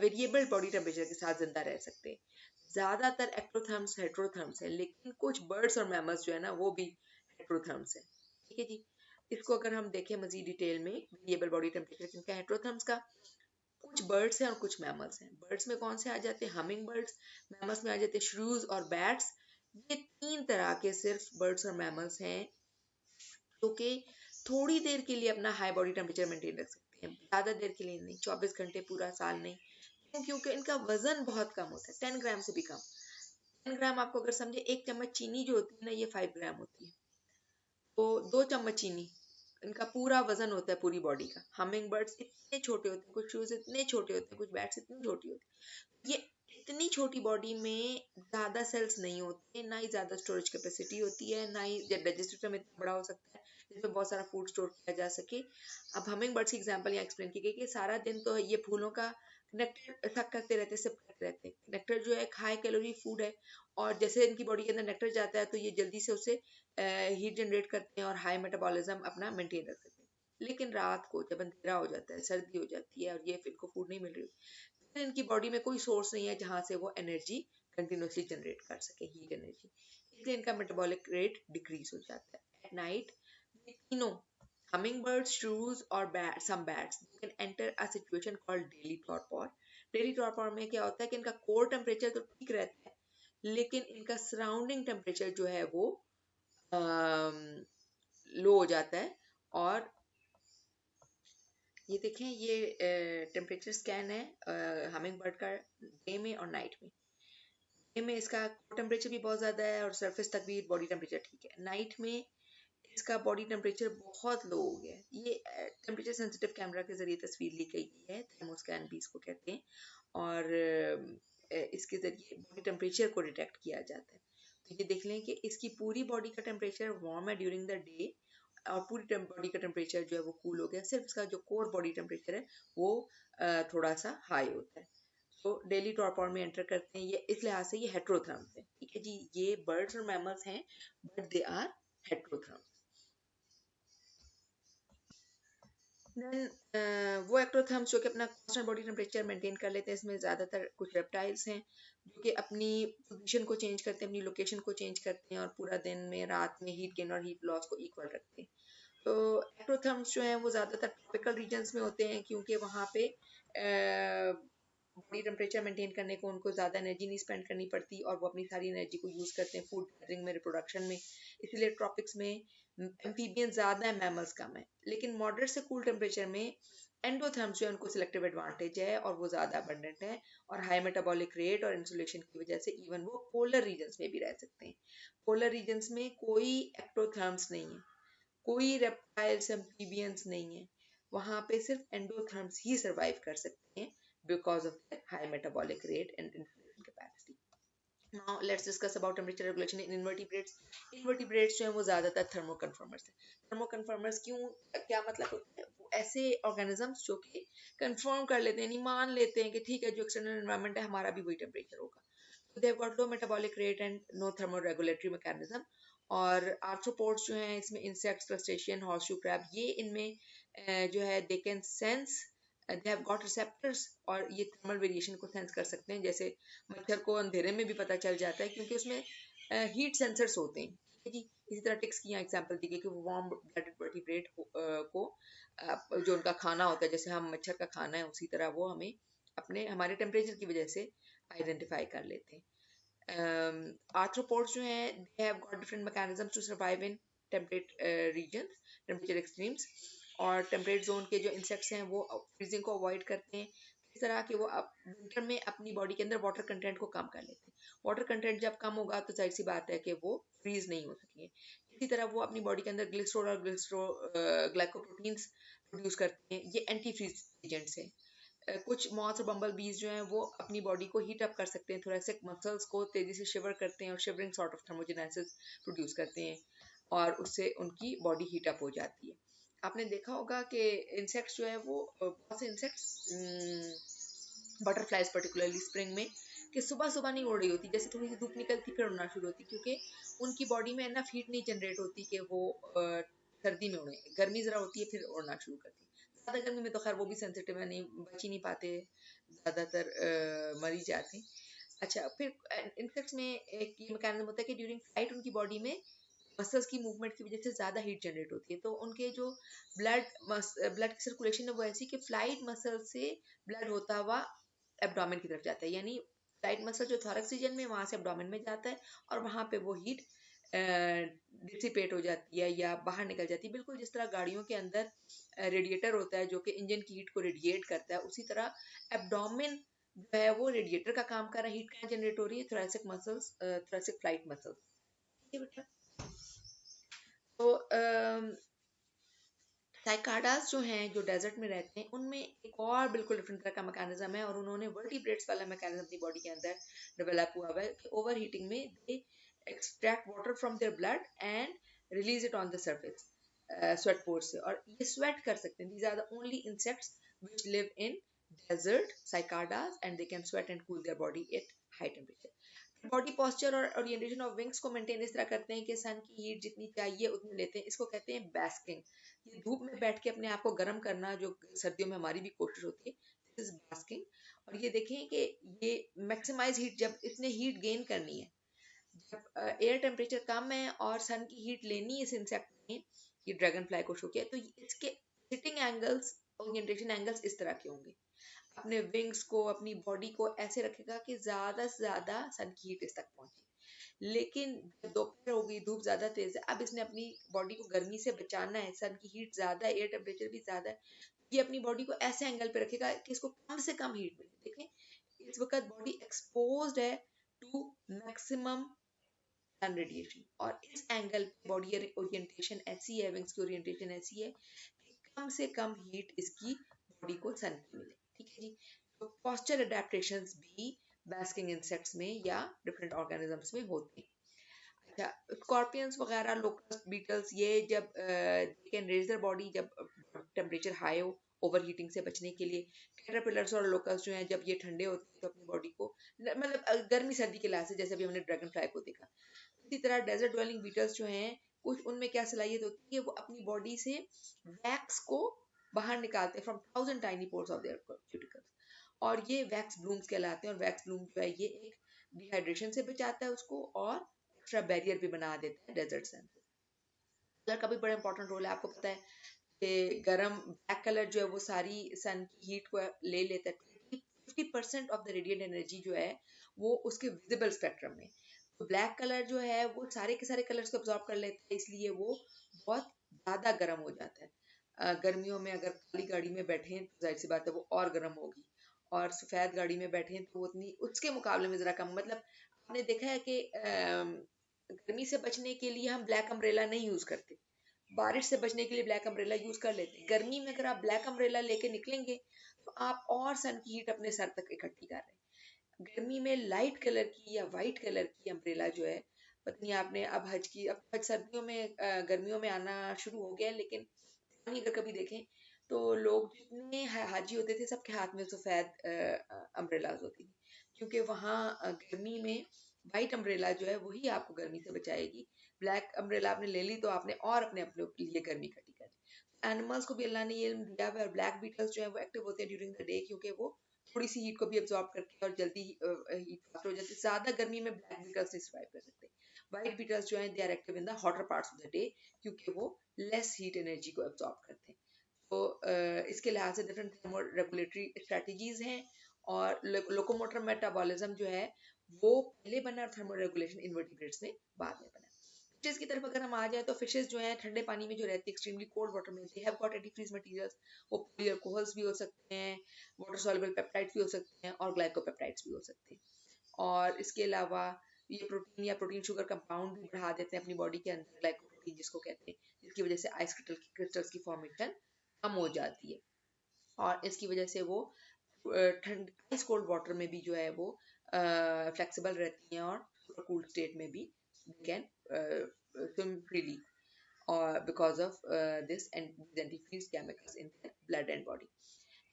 वेरिएबल बॉडी टेम्परेचर के साथ जिंदा रह सकते हैं। ज्यादातर एक्टोथर्म्स हेट्रोथर्म्स हैं, लेकिन कुछ बर्ड्स और मैमल्स जो है ना वो भी हेट्रोथर्म्स हैं। ठीक है जी। इसको अगर हम देखें मजीद डिटेल में, वेरिएबल बॉडी टेम्परेचर किनका, हेट्रोथर्म्स का, कुछ बर्ड्स हैं और कुछ मैमल्स हैं। बर्ड्स में कौन से आ जाते हैं, हमिंग बर्ड्स। मैमल्स में आ जाते हैं श्रूज और बैट्स। ये 3 तरह के सिर्फ बर्ड्स और मैमल्स हैं जो कि थोड़ी देर के लिए अपना हाई बॉडी टेम्परेचर मेंटेन रख सकते हैं, ज्यादा देर के लिए नहीं, 24 घंटे पूरा साल नहीं। क्यों? क्योंकि इनका वजन बहुत कम होता है, 10 ग्राम से भी कम। 10 ग्राम आपको अगर समझे, एक चम्मच चीनी जो होती है ना, ये 5 ग्राम होती है, तो 2 चम्मच चीनी इनका पूरा वजन होता है पूरी बॉडी का। हमिंग बर्ड्स इतने छोटे होते हैं, कुछ शूज इतने छोटे होते हैं, कुछ बैट्स इतनी छोटी होती है। ये इतनी छोटी बॉडी में ज्यादा सेल्स नहीं होते, ना ही ज्यादा स्टोरेज कैपेसिटी होती है, ना ही डाइजेस्टिव सिस्टम इतना बड़ा हो सकता है जिसमें बहुत सारा फूड स्टोर किया जा सके। अब हमिंग बर्ड्स की एग्जांपल यहाँ एक्सप्लेन की गई कि सारा दिन तो ये फूलों का नेक्टर तक करते रहते, सिप करते रहते हैं। नेक्टर जो है एक हाई कैलोरी फूड है, और जैसे इनकी बॉडी के अंदर नेक्टर जाता है तो ये जल्दी से उसे हीट जनरेट करते हैं और हाई मेटाबॉलिज्म अपना मेंटेन रख सकते हैं। लेकिन रात को जब अंधेरा हो जाता है, सर्दी हो जाती है, और ये फिर इनको फूड नहीं मिल रही, फिर इनकी बॉडी में कोई सोर्स नहीं है जहां से वो एनर्जी कंटिन्यूसली जनरेट कर सके, हीट एनर्जी, इसलिए इनका मेटाबॉलिक रेट डिक्रीज हो जाता है। एट नाइट ये तीनों, हमिंग बर्ड्स, shrews और some bats, they can enter a situation called daily torpor। daily torpor में क्या होता है कि इनका कोर टेम्परेचर तो ठीक रहता है, लेकिन इनका सराउंडिंग टेम्परेचर जो है वो लो हो जाता है। और ये देखें, ये टेम्परेचर स्कैन है हमिंग बर्ड का डे में और नाइट में। डे में इसका टेम्परेचर भी बहुत ज़्यादा है और सरफेस तक भी बॉडी टेम्परेचर ठीक है। नाइट में इसका बॉडी टेम्परेचर बहुत लो हो गया है। ये टेम्परेचर सेंसिटिव कैमरा के जरिए तस्वीर ली गई है, थर्मोस्कैन भी इसको कहते हैं, और इसके जरिए बॉडी टेम्परेचर को डिटेक्ट किया जाता है। तो ये देख लें कि इसकी पूरी बॉडी का टेम्परेचर वार्म है ड्यूरिंग द डे, और पूरी बॉडी का टेम्परेचर जो है वो कूल हो गया, सिर्फ इसका जो कोर बॉडी टेम्परेचर है वो थोड़ा सा हाई होता है। डेली टॉर्पॉर में एंटर करते हैं, ये इस लिहाज से ये हेट्रोथर्म्स हैं। ठीक है जी, ये बर्ड्स और मैमल्स हैं बट दे आर हेट्रोथर्म्स। देन वो एक्टोथर्म्स जो कि अपना कांस्टेंट बॉडी टेम्परेचर मेंटेन कर लेते हैं, इसमें ज़्यादातर कुछ रेप्टाइल्स हैं जो कि अपनी पोजीशन को चेंज करते हैं, अपनी लोकेशन को चेंज करते हैं और पूरा दिन में रात में हीट गेन और हीट लॉस को इक्वल रखते हैं। तो एक्टोथर्म्स जो हैं वो ज़्यादातर ट्रॉपिकल रीजन्स में होते हैं क्योंकि वहाँ पे बॉडी टेम्परेचर मेंटेन करने को उनको ज़्यादा एनर्जी नहीं स्पेंड करनी पड़ती और वो अपनी सारी एनर्जी को यूज़ करते हैं फूड गैदरिंग में, रिप्रोडक्शन में। इसीलिए ट्रॉपिक्स में एम्फीबियन ज़्यादा है, मैमल्स कम है। लेकिन मॉडरेट से कूल टेम्परेचर में एंडोथर्म्स जो है उनको सिलेक्टिव एडवांटेज है और वो ज़्यादा अबंडेंट है और हाई मेटाबॉलिक रेट और इंसुलेशन की वजह से इवन वो पोलर रीजन्स में भी रह सकते हैं। पोलर रीजन्स में कोई एक्टोथर्म्स नहीं है, कोई रेप्टाइल्स एम्फीबियंस नहीं है, वहां पे सिर्फ एंडोथर्म्स ही सरवाइव कर सकते हैं because of the high metabolic rate and insulation capacity. Now let's discuss about temperature regulation in invertebrates. Invertebrates जो है वो ज्यादातर थर्मोकन्फर्मर्स हैं। थर्मोकन्फर्मर्स क्यों, क्या मतलब होता है? वो ऐसे ऑर्गेनिजम्स जो कि कंफर्म कर लेते हैं, यानी मान लेते हैं कि ठीक है जो एक्सटर्नल एनवायरनमेंट है हमारा भी वही टेम्परेचर होगा। So they have got low metabolic rate and no thermoregulatory mechanism. और आर्थ्रोपोड्स जो हैं इसमें इंसेक्ट्स, क्रस्टेशियन, हॉर्सशू क्रैब, ये इनमें जो है they can sense, they have got receptors और ये थर्मल वेरिएशन को सेंस कर सकते हैं। जैसे मच्छर को अंधेरे में भी पता चल जाता है क्योंकि उसमें हीट सेंसर्स होते हैं। ठीक है जी, इसी तरह टिक्स की यहाँ एग्जांपल दी गई कि वो वार्म ब्लडेड वर्टिब्रेट को जो उनका खाना होता है, जैसे हम मच्छर का खाना है उसी तरह वो हमें अपने हमारे टेम्परेचर की वजह से आइडेंटिफाई कर लेते हैं। आर्थ्रोपोड्स जो हैं they have got different mechanisms to survive in temperate regions, temperature extremes. और टेम्परेट जोन के जो इंसेक्ट्स हैं वो फ्रीजिंग को अवॉइड करते हैं, इस तरह के वो विंटर में अपनी बॉडी के अंदर वाटर कंटेंट को कम कर लेते हैं। वाटर कंटेंट जब कम होगा तो जाहिर सी बात है कि वो फ्रीज नहीं हो सकेंगे। इसी तरह वो अपनी बॉडी के अंदर ग्लिसरॉल और ग्लाइकोप्रोटीन्स प्रोड्यूस करते हैं, ये एंटी फ्रीज एजेंट्स हैं। कुछ मॉथ्स और बम्बल बीज जो हैं वो अपनी बॉडी को हीट अप कर सकते हैं, थोरेसिक मसल्स को तेजी से शिवर करते हैं और shivering sort of thermogenesis produce करते हैं और उससे उनकी बॉडी हीट अप हो जाती है। आपने देखा होगा कि इंसेक्ट्स जो है वो बहुत से इंसेक्ट्स, बटरफ्लाइज पर्टिकुलरली स्प्रिंग में, कि सुबह सुबह नहीं उड़ रही होती, जैसे थोड़ी सी धूप निकलती फिर उड़ना शुरू होती, क्योंकि उनकी बॉडी में इनफ हीट नहीं जनरेट होती कि वो सर्दी में उड़े। गर्मी जरा होती है फिर उड़ना शुरू करती है। ज़्यादा गर्मी में तो खैर वो भी सेंसिटिव है, नहीं बच ही नहीं पाते, ज़्यादातर मर ही जाते हैं। अच्छा, फिर इंसेक्ट्स में एक ये मैकेनिज्म होता है कि ड्यूरिंग फ्लाइट उनकी बॉडी में मसल्स की मूवमेंट की वजह से ज़्यादा हीट जनरेट होती है, तो उनके जो ब्लड की सर्कुलेशन है वो ऐसी कि फ्लाइट मसल से ब्लड होता हुआ एब्डोमेन की तरफ जाता है, यानी फ्लाइट मसल जो थॉरैक्स रीजन में वहाँ से एब्डोमेन में जाता है और वहाँ पे वो हीट डिसिपेट हो जाती है या बाहर निकल जाती है। बिल्कुल जिस तरह गाड़ियों के अंदर रेडिएटर होता है जो कि इंजन की हीट को रेडिएट करता है, उसी तरह एब्डोमेन जो है वो रेडिएटर का काम कर रहा है। हीट कहाँ जनरेट हो रही है? Thoracic muscles, thoracic flight muscles. ठीक है बेटा। तो साइकाडास जो हैं जो डेजर्ट में रहते हैं उनमें एक और बिल्कुल डिफरेंट तरह का मैकेनिज्म है और उन्होंने वर्टिब्रेट्स वाला मैकेनिज्म अपनी बॉडी के अंदर डेवलप हुआ है कि ओवर हीटिंग में they extract water from their blood and release it on the surface sweat pores से, और ये स्वेट कर सकते हैं। These are the only insects which live in desert cicadas and they can sweat and cool their body at high temperature. Body posture और orientation of wings को maintain इस तरह करते हैं कि सन की हीट जितनी चाहिए उतनी लेते हैं, इसको कहते हैं बैस्किंग। ये धूप में बैठ के अपने आप को गर्म करना जो सर्दियों में हमारी भी कोशिश होती है, दिस इज बैस्किंग। और ये देखें कि ये मैक्सिमाइज हीट, जब इसने हीट गेन करनी है, जब एयर टेम्परेचर कम है और सन की हीट लेनी है इस इंसेक्ट ने, ये ड्रैगन फ्लाई को शो किया, तो इसके सिटिंग एंगल्स, ओरिएंटेशन एंगल्स इस तरह के होंगे। अपने विंग्स को, अपनी बॉडी को ऐसे रखेगा कि ज्यादा से ज्यादा सन की हीट इस तक पहुंचे। लेकिन दोपहर हो गई, धूप ज्यादा तेज है, अब इसने अपनी बॉडी को गर्मी से बचाना है, सन की हीट ज्यादा है, एयर टेम्परेचर भी ज्यादा है, ये अपनी बॉडी को ऐसे एंगल पे रखेगा कि इसको कम से कम हीट मिले। देखें इस वक्त बॉडी एक्सपोज्ड है टू मैक्सिमम सन रेडिएशन और इस एंगल पे बॉडी ओरिएंटेशन ऐसी है, विंग्स की ओरिएंटेशन ऐसी है कि कम से कम हीट इसकी बॉडी को सन की मिले। ठीक है जी। तो पोस्चर अडेप्टेशंस भी बैस्किंग इंसेक्ट्स में या डिफरेंट ऑर्गेनिजम्स में होते हैं। अच्छा, स्कॉर्पियंस वगैरह, लोकस्ट बीटल्स, ये जब कैन रेज देयर बॉडी जब टेम्परेचर हाई हो ओवर हीटिंग से बचने के लिए। कैटरपिलर्स और लोकस जो हैं जब ये ठंडे होते हैं तो अपनी बॉडी को मतलब गर्मी सर्दी के लिहाज से, जैसे अभी हमने ड्रैगन फ्लाई को देखा, इसी तरह डेजर्ट ड्वेलिंग बीटल्स जो हैं कुछ उनमें क्या सलाहियत होती है, वो अपनी बॉडी से वैक्स को बाहर निकालते हैं from thousand tiny pores of their cuticles, और ये वैक्स ब्लूम्स कहलाते हैं। और वैक्स ब्लूम जो है ये एक डिहाइड्रेशन से बचाता है उसको और एक्स्ट्रा बैरियर भी बना देता है डेजर्ट सन से। कलर का भी बड़ा इंपॉर्टेंट रोल है। आपको पता है कि गरम ब्लैक कलर जो है वो सारी सन की हीट को ले लेता है। 50% ऑफ द रेडिएंट एनर्जी जो है वो उसके विजिबल स्पेक्ट्रम में। तो ब्लैक कलर जो है वो सारे के सारे कलर्स को अब्जॉर्ब कर लेता है, इसलिए वो बहुत ज्यादा गर्म हो जाता है। गर्मियों में अगर काली गाड़ी में बैठे तो जाहिर सी बात है वो और गर्म होगी, और सफेद गाड़ी में बैठे तो वो उतनी उसके मुकाबले में जरा कम। मतलब आपने देखा है कि गर्मी से बचने के लिए हम ब्लैक अम्ब्रेला नहीं यूज करते, बारिश से बचने के लिए ब्लैक अम्ब्रेला यूज कर लेते हैं। गर्मी में अगर आप ब्लैक अम्ब्रेला लेके निकलेंगे तो आप और सन की हीट अपने सर तक इकट्ठी कर रहे हैं। गर्मी में लाइट कलर की या वाइट कलर की अम्ब्रेला जो है, पता नहीं आपने अब हज की, अब हज सर्दियों में गर्मियों में आना शुरू हो गया है, लेकिन पुरानी अगर कभी देखें तो लोग जितने हाजी होते थे सबके हाथ में सफेद अम्ब्रेलाज होती थी, क्योंकि वहाँ गर्मी में वाइट अम्ब्रेला जो है वही आपको गर्मी से बचाएगी। ब्लैक अम्ब्रेला आपने ले ली तो आपने और अपने अपने लिए गर्मी इकट्ठी कर दी। एनिमल्स को भी अल्लाह ने ये दिया हुआ है, और ब्लैक बीटल्स जो है वो एक्टिव होते हैं ड्यूरिंग द डे, क्योंकि वो थोड़ी सी हीट को भी अब्जॉर्ब करके और जल्दी हीट ट्रांसफर हो जाती है। ज्यादा गर्मी में ब्लैक बीटल्स नहीं सर्वाइव कर सकते। व्हाइट बीटल्स जो है they are active in the hotter parts of the day, क्योंकि वो लेस हीट एनर्जी को अब्जॉर्ब करते हैं। तो इसके लिहाज से डिफरेंट थर्मो रेगुलेटरी स्ट्रेटजीज हैं, और लोकोमोटर मेटाबॉलिज्म जो है वो पहले बना, और थर्मो रेगुलेशन इनवर्टिब्रेट्स में बाद में बना। फिशेस की तरफ अगर हम आ जाए तो फिशेस जो हैं ठंडे पानी में जो रहती है, एक्सट्रीमली कोल्ड वाटर में, they have got antifreeze materials. वो पॉली अल्कोहल्स भी हो सकते हैं, वाटर सॉल्युबल पेप्टाइड्स भी हो सकते हैं, और ग्लाइकोपेप्टाइड्स भी हो सकते हैं। और इसके अलावा ये प्रोटीन या प्रोटीन शुगर कंपाउंड भी बढ़ा देते हैं अपनी बॉडी के अंदर, ग्लाइकोप्रोटीन जिसको कहते हैं, जिसकी वजह से आइस क्रिस्टल्स की फॉर्मेशन कम हो जाती है। और इसकी वजह से वो ठंड आइस कोल्ड वाटर में भी जो है वो फ्लेक्सिबल रहती हैं, और सुपर कूल स्टेट में भी can swim freely, or because of this and antifreeze chemicals in their blood and body.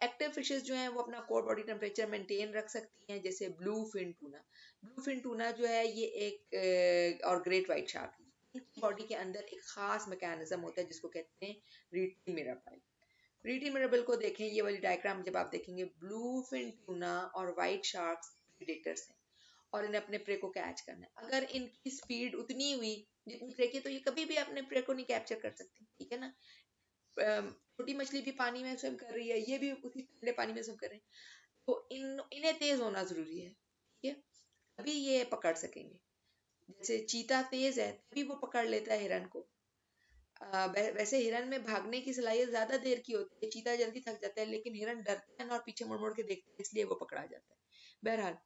Active fishes जो हैं वो अपना कोर बॉडी टेम्परेचर मेंटेन रख सकती हैं, जैसे bluefin tuna. Bluefin tuna जो है ये एक और ग्रेट वाइट शार्क, इनकी बॉडी के अंदर एक खास मैकेनिज्म होता है जिसको कहते हैं rete mirror pipe. Rete mirror bill को देखें, ये वाली डायग्राम जब आप देखेंगे, ब्लू फिन टूना और वाइट शार्क्स प्रेडेटर्स हैं, और इन्हें अपने प्रे को कैच करना है। अगर इनकी स्पीड उतनी हुई जितनी प्रे की, तो ये कभी भी अपने प्रे को नहीं कैप्चर कर सकती, ठीक है ना। छोटी मछली भी पानी में स्विम कर रही है, ये भी उसी ठंडे पानी में स्विम कर रहे हैं, तो इन्हें तेज होना जरूरी है, ठीक है, तभी ये पकड़ सकेंगे। जैसे चीता तेज है तभी वो पकड़ लेता है हिरन को। वैसे हिरन में भागने की सलाहियत ज्यादा देर की होती है, चीता जल्दी थक जाता है, लेकिन हिरन डरता है ना और पीछे मुड़ मुड़ के देखता है, इसलिए वो पकड़ा जाता है। बहरहाल,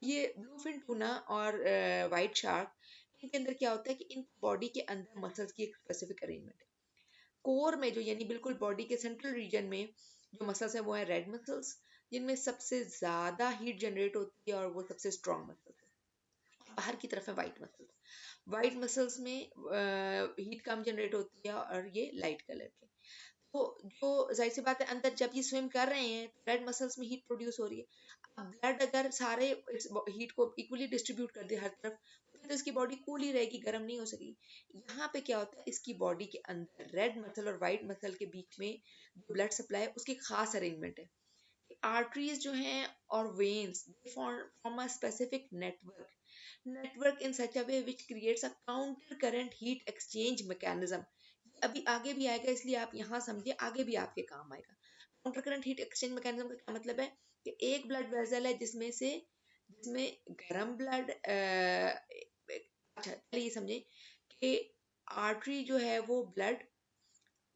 ये ब्लूफिन टूना और व्हाइट शार्क, इनके अंदर क्या होता है कि इन बॉडी के अंदर मसल्स की एक स्पेसिफिक अरेंजमेंट है। कोर में जो यानी बिल्कुल बॉडी के सेंट्रल रीजन में जो मसल्स है वो है रेड मसल्स, जिनमें सबसे ज्यादा हीट जनरेट होती है और वो सबसे स्ट्रॉन्ग मसल्स है। बाहर की तरफ है वाइट मसल्स। वाइट मसल्स में हीट कम जनरेट होती है और ये लाइट कलर के। तो जो जाहिर सी बात है अंदर जब ये स्विम कर रहे हैं तो रेड मसल्स में हीट प्रोड्यूस हो रही है। अब ब्लड अगर सारे हीट को इक्वली डिस्ट्रीब्यूट कर दे हर तरफ, तो इसकी बॉडी कूल ही रहेगी, गर्म नहीं हो सकेगी। यहाँ पे क्या होता है, इसकी बॉडी के अंदर रेड मसल और वाइट मसल के बीच में जो ब्लड सप्लाई है उसकी खास अरेंजमेंट है। आर्टरीज जो हैं और veins form a specific network in such a way which creates a counter current heat exchange mechanism. अभी आगे भी आएगा, इसलिए आप यहाँ समझिए, आगे भी आपके काम आएगा। Counter current heat exchange mechanism का क्या मतलब है कि एक ब्लड वेसल है जिसमें गर्म ब्लड, अच्छा चलिए ये समझे कि आर्टरी जो है वो ब्लड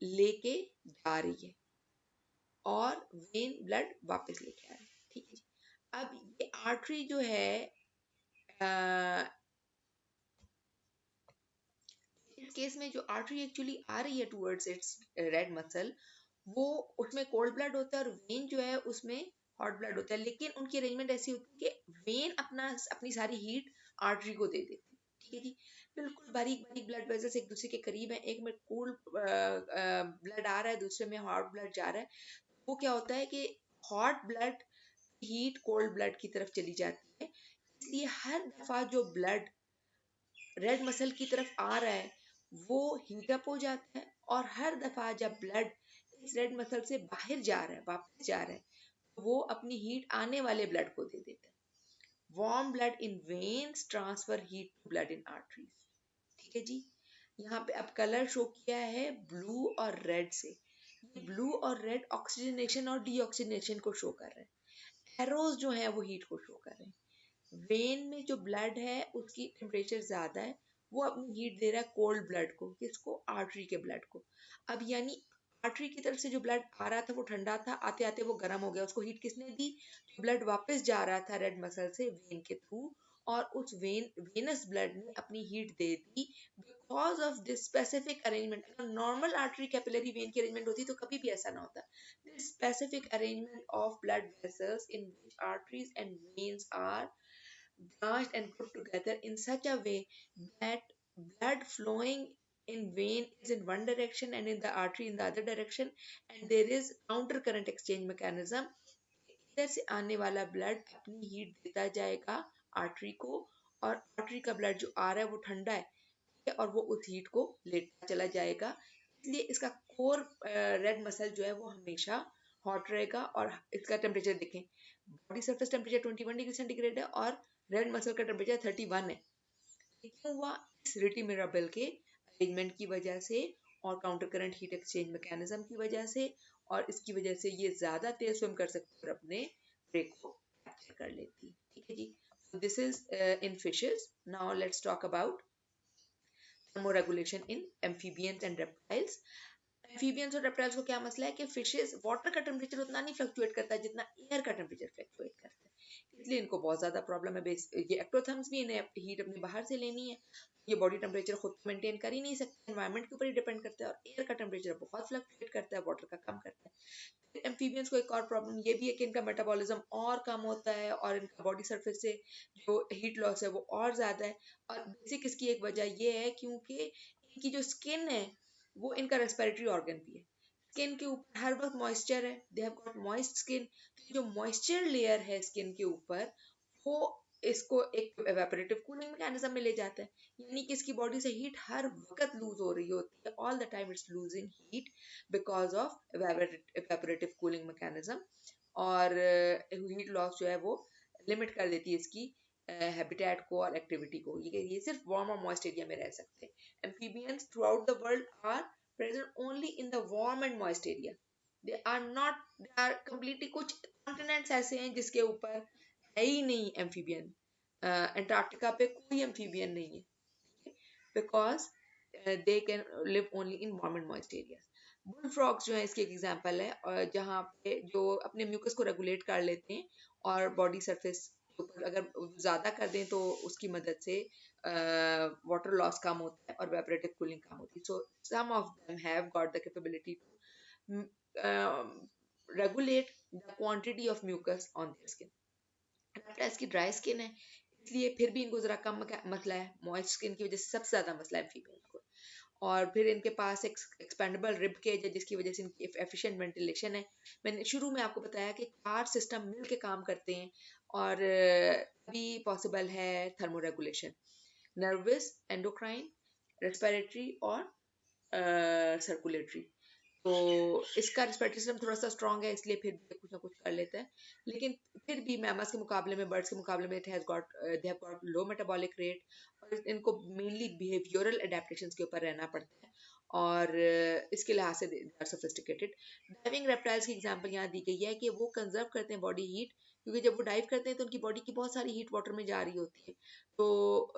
लेके जा रही है और वेन ब्लड वापस लेके आ रही है, ठीक है जी। अब ये आर्टरी जो है, इस केस में जो आर्टरी एक्चुअली आ रही है टूवर्ड्स इट्स रेड मसल, वो उसमें कोल्ड ब्लड होता है और वेन जो है उसमें हॉट ब्लड होता है, लेकिन उनकी अरेंजमेंट ऐसी होती है कि वेन अपनी सारी हीट आर्टरी को दे देती है, ठीक है जी। बिल्कुल बारीक बारीक ब्लड वेसल्स एक दूसरे के करीब है, एक में कोल्ड ब्लड आ रहा है, दूसरे में हॉट ब्लड जा रहा है। वो क्या होता है कि hot blood heat cold blood की तरफ चली जाती है, इसलिए हर दफा जो ब्लड रेड मसल की तरफ आ रहा है वो हीट अप हो जाता है, और हर दफा जब ब्लड इस रेड मसल से बाहर जा रहा है, वापस जा रहा है, तो वो अपनी हीट आने वाले ब्लड को दे देता है। Warm blood in veins transfer heat to blood in arteries. ठीक है जी। यहाँ पे अब कलर शो किया है ब्लू और रेड से। ये ब्लू और रेड ऑक्सीजनेशन और डीऑक्सीजनेशन को शो कर रहे हैं। एरोज जो है वो हीट को शो कर रहे हैं। वेन में जो ब्लड है उसकी टेम्परेचर ज्यादा है, वो अपनी हीट दे रहा है कोल्ड ब्लड को। किसको? आर्टरी के ब्लड को। अब यानी आर्टरी की तरफ से जो ब्लड आ रहा था वो ठंडा था, आते आते वो गर्म हो गया, उसको हीट किसने दी? ब्लड वापस जा रहा था रेड मसल से वेन के थ्रू, और उस वेनस ब्लड ने अपनी heat they the because of this specific arrangement. अगर नॉर्मल आर्टरी कैपिलरी वेन की अरेंजमेंट होती तो कभी भी ऐसा ना होता। This specific arrangement of blood vessels in which arteries and veins are branched and put together in such a way that blood flowing in vein is in one direction and in the artery in the other direction, and there is counter current exchange mechanism। इधर से आने वाला blood अपनी heat देता जाएगा artery को, और artery का ब्लड जो आ रहा है वो ठंडा है, ठीक है, और वो उस हीट को लेता चला जाएगा। इसलिए इसका कोर रेड मसल जो है वो हमेशा हॉट रहेगा। और इसका टेम्परेचर देखें, body surface temperature 21 degree centigrade है और रेड मसल का टेम्परेचर 31 है। ये क्यों हुआ? इस रिटी मिराबल के अरेंजमेंट की वजह से और counter current heat exchange mechanism की वजह से, और इसकी वजह से ये ज्यादा तेज स्विम कर सकती है और अपने प्रे को कैप्चर कर लेती है। ठीक है जी। This is in fishes. Now let's talk about thermoregulation in amphibians and reptiles। Amphibians और रेप्टाइल्स को क्या मसला है कि फिशेस वाटर का टेम्परेचर उतना नहीं फ्लक्चुएट करता जितना एयर का टेम्परेचर फ्लक्चुएट करता है, इसलिए इनको बहुत ज्यादा प्रॉब्लम है। ये एक्टोथर्म्स भी, इन्हें हीट अपने बाहर से लेनी है, ये बॉडी टेम्परेचर खुद मेंटेन कर ही नहीं सकते, एनवायरनमेंट के ऊपर ही डिपेंड करता है, और एयर का टेम्परेचर बहुत फ्लक्चुएट करता है, वाटर का कम करता है। एम्फीबियंस को एक और प्रॉब्लम ये भी है कि इनका मेटाबॉलिज्म और कम होता है, और इनका बॉडी सरफेस से जो हीट लॉस है वो और ज्यादा है। और बेसिक इसकी एक वजह ये है क्योंकि इनकी जो स्किन है वो इनका रेस्पिरेटरी ऑर्गन भी है। स्किन के ऊपर हर वक्त मॉइस्चर है, दे हैव गॉट मॉइस्ट स्किन। तो जो मॉइस्चर लेयर है स्किन के ऊपर वो इसको एक एवेपोरेटिव कूलिंग मैकेनिज्म में ले जाता है, यानी कि इसकी बॉडी से हीट हर वक्त लूज हो रही होती है, all the time it's losing heat because of evaporative cooling mechanism. और हीट लॉस जो है वो लिमिट कर देती है इसकी हैबिटेट को और एक्टिविटी को। ये सिर्फ वार्म और मॉइस्ट एरिया में रह सकते हैं। Amphibians throughout the world are present only in the warm and moist area। they are completely, कुछ कॉन्टिनेंट्स ऐसे हैं जिसके ऊपर है ही नहीं एम्फीबियन। अंटार्कटिका पे कोई एम्फीबियन नहीं है because they can live only in warm and moist areas. Bull frogs जो है इसकी एक एग्जांपल है, और जहाँ पे जो अपने म्यूकस को रेगुलेट कर लेते हैं और बॉडी सरफेस ऊपर अगर ज्यादा कर दें तो उसकी मदद से वाटर लॉस कम होता है और वेपोरेटिव कूलिंग कम होती है। So some of them have got the capability to regulate the quantity of mucus on their skin. Reptiles की ड्राई स्किन है, इसलिए फिर भी इनको जरा कम मसला है, मॉइस्ट स्किन की वजह से सबसे ज्यादा मसला है फीमेल को। और फिर इनके पास एक एक्सपेंडेबल रिब केज है जिसकी वजह से इनकी एफिशिएंट वेंटिलेशन है। मैंने शुरू में आपको बताया कि 4 सिस्टम मिल के काम करते हैं, और भी पॉसिबल है थर्मोरेगुलेशन, नर्वस, एंडोक्राइन, रेस्पिरेटरी और सर्कुलेटरी। तो इसका रेस्पिरेटरी सिस्टम थोड़ा सा स्ट्रॉन्ग है, इसलिए फिर भी कुछ ना कुछ कर लेता है, लेकिन फिर भी मैमल्स के मुकाबले में, बर्ड्स के मुकाबले में they have got low metabolic rate, और इनको मेनली बिहेवियरल एडेप्टेशंस के ऊपर रहना पड़ता है, और इसके लिहाज से they are sophisticated. Diving reptiles की एग्जांपल यहाँ दी गई है कि वो कंजर्व करते हैं बॉडी हीट, क्योंकि जब वो डाइव करते हैं तो उनकी बॉडी की बहुत सारी हीट वाटर में जा रही होती है, तो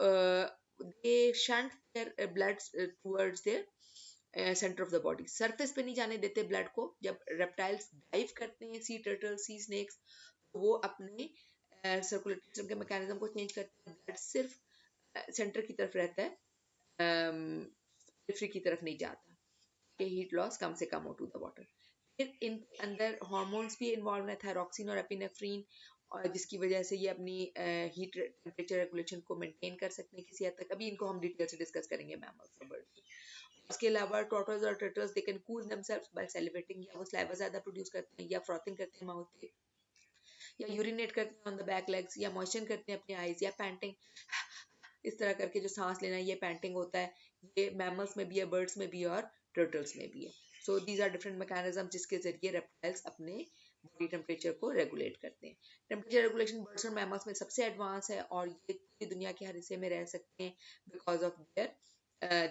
they shunt their blood towards their centre of the body. Surface पे नहीं जाने देते ब्लड को। जब रेप्टाइल्स डाइव करते हैं, सी टर्टल, सी स्नेक्स, वो अपने सर्कुलेटरी सिस्टम के मैकेनिज्म को चेंज करते हैं, ब्लड सिर्फ सेंटर की तरफ रहता है, पेरिफेरी की तरफ नहीं जाता, कि हीट लॉस कम से कम हो टू द वाटर। फिर इन अंदर हार्मोन्स भी इन्वॉल्व है, थायरॉक्सिन और एपिनेफ्रीन, और जिसकी वजह से ये अपनी हीट टेम्परेचर रेगुलेशन को मेंटेन कर सकते हैं किसी हद तक। अभी इनको हम डिटेल से डिस्कस करेंगे मैमल्स और बर्ड्स। इसके अलावा टोटल्स और turtles they can cool themselves by salivating, या वो सलाइवा ज्यादा प्रोड्यूस करते हैं, या फ्रॉथिंग करते हैं माउथ पे, या यूरिनेट करते हैं ऑन द बैक लेग्स, या मॉइस्चर करते हैं अपने आईज, या पैंटिंग इस तरह करके जो सांस लेना, ये पैंटिंग होता है। ये मैमल्स में भी है, बर्ड्स में भी है, और टर्टल्स में भी है। So these are different mechanism जिसके जरिए रेप्टाइल्स अपने बॉडी टेम्परेचर को रेगुलेट करते हैं। टेम्परेचर रेगुलेशन बर्ड्स और मैमल्स में सबसे एडवांस है, और ये पूरी दुनिया के हर हिस्से में रह सकते हैं because of their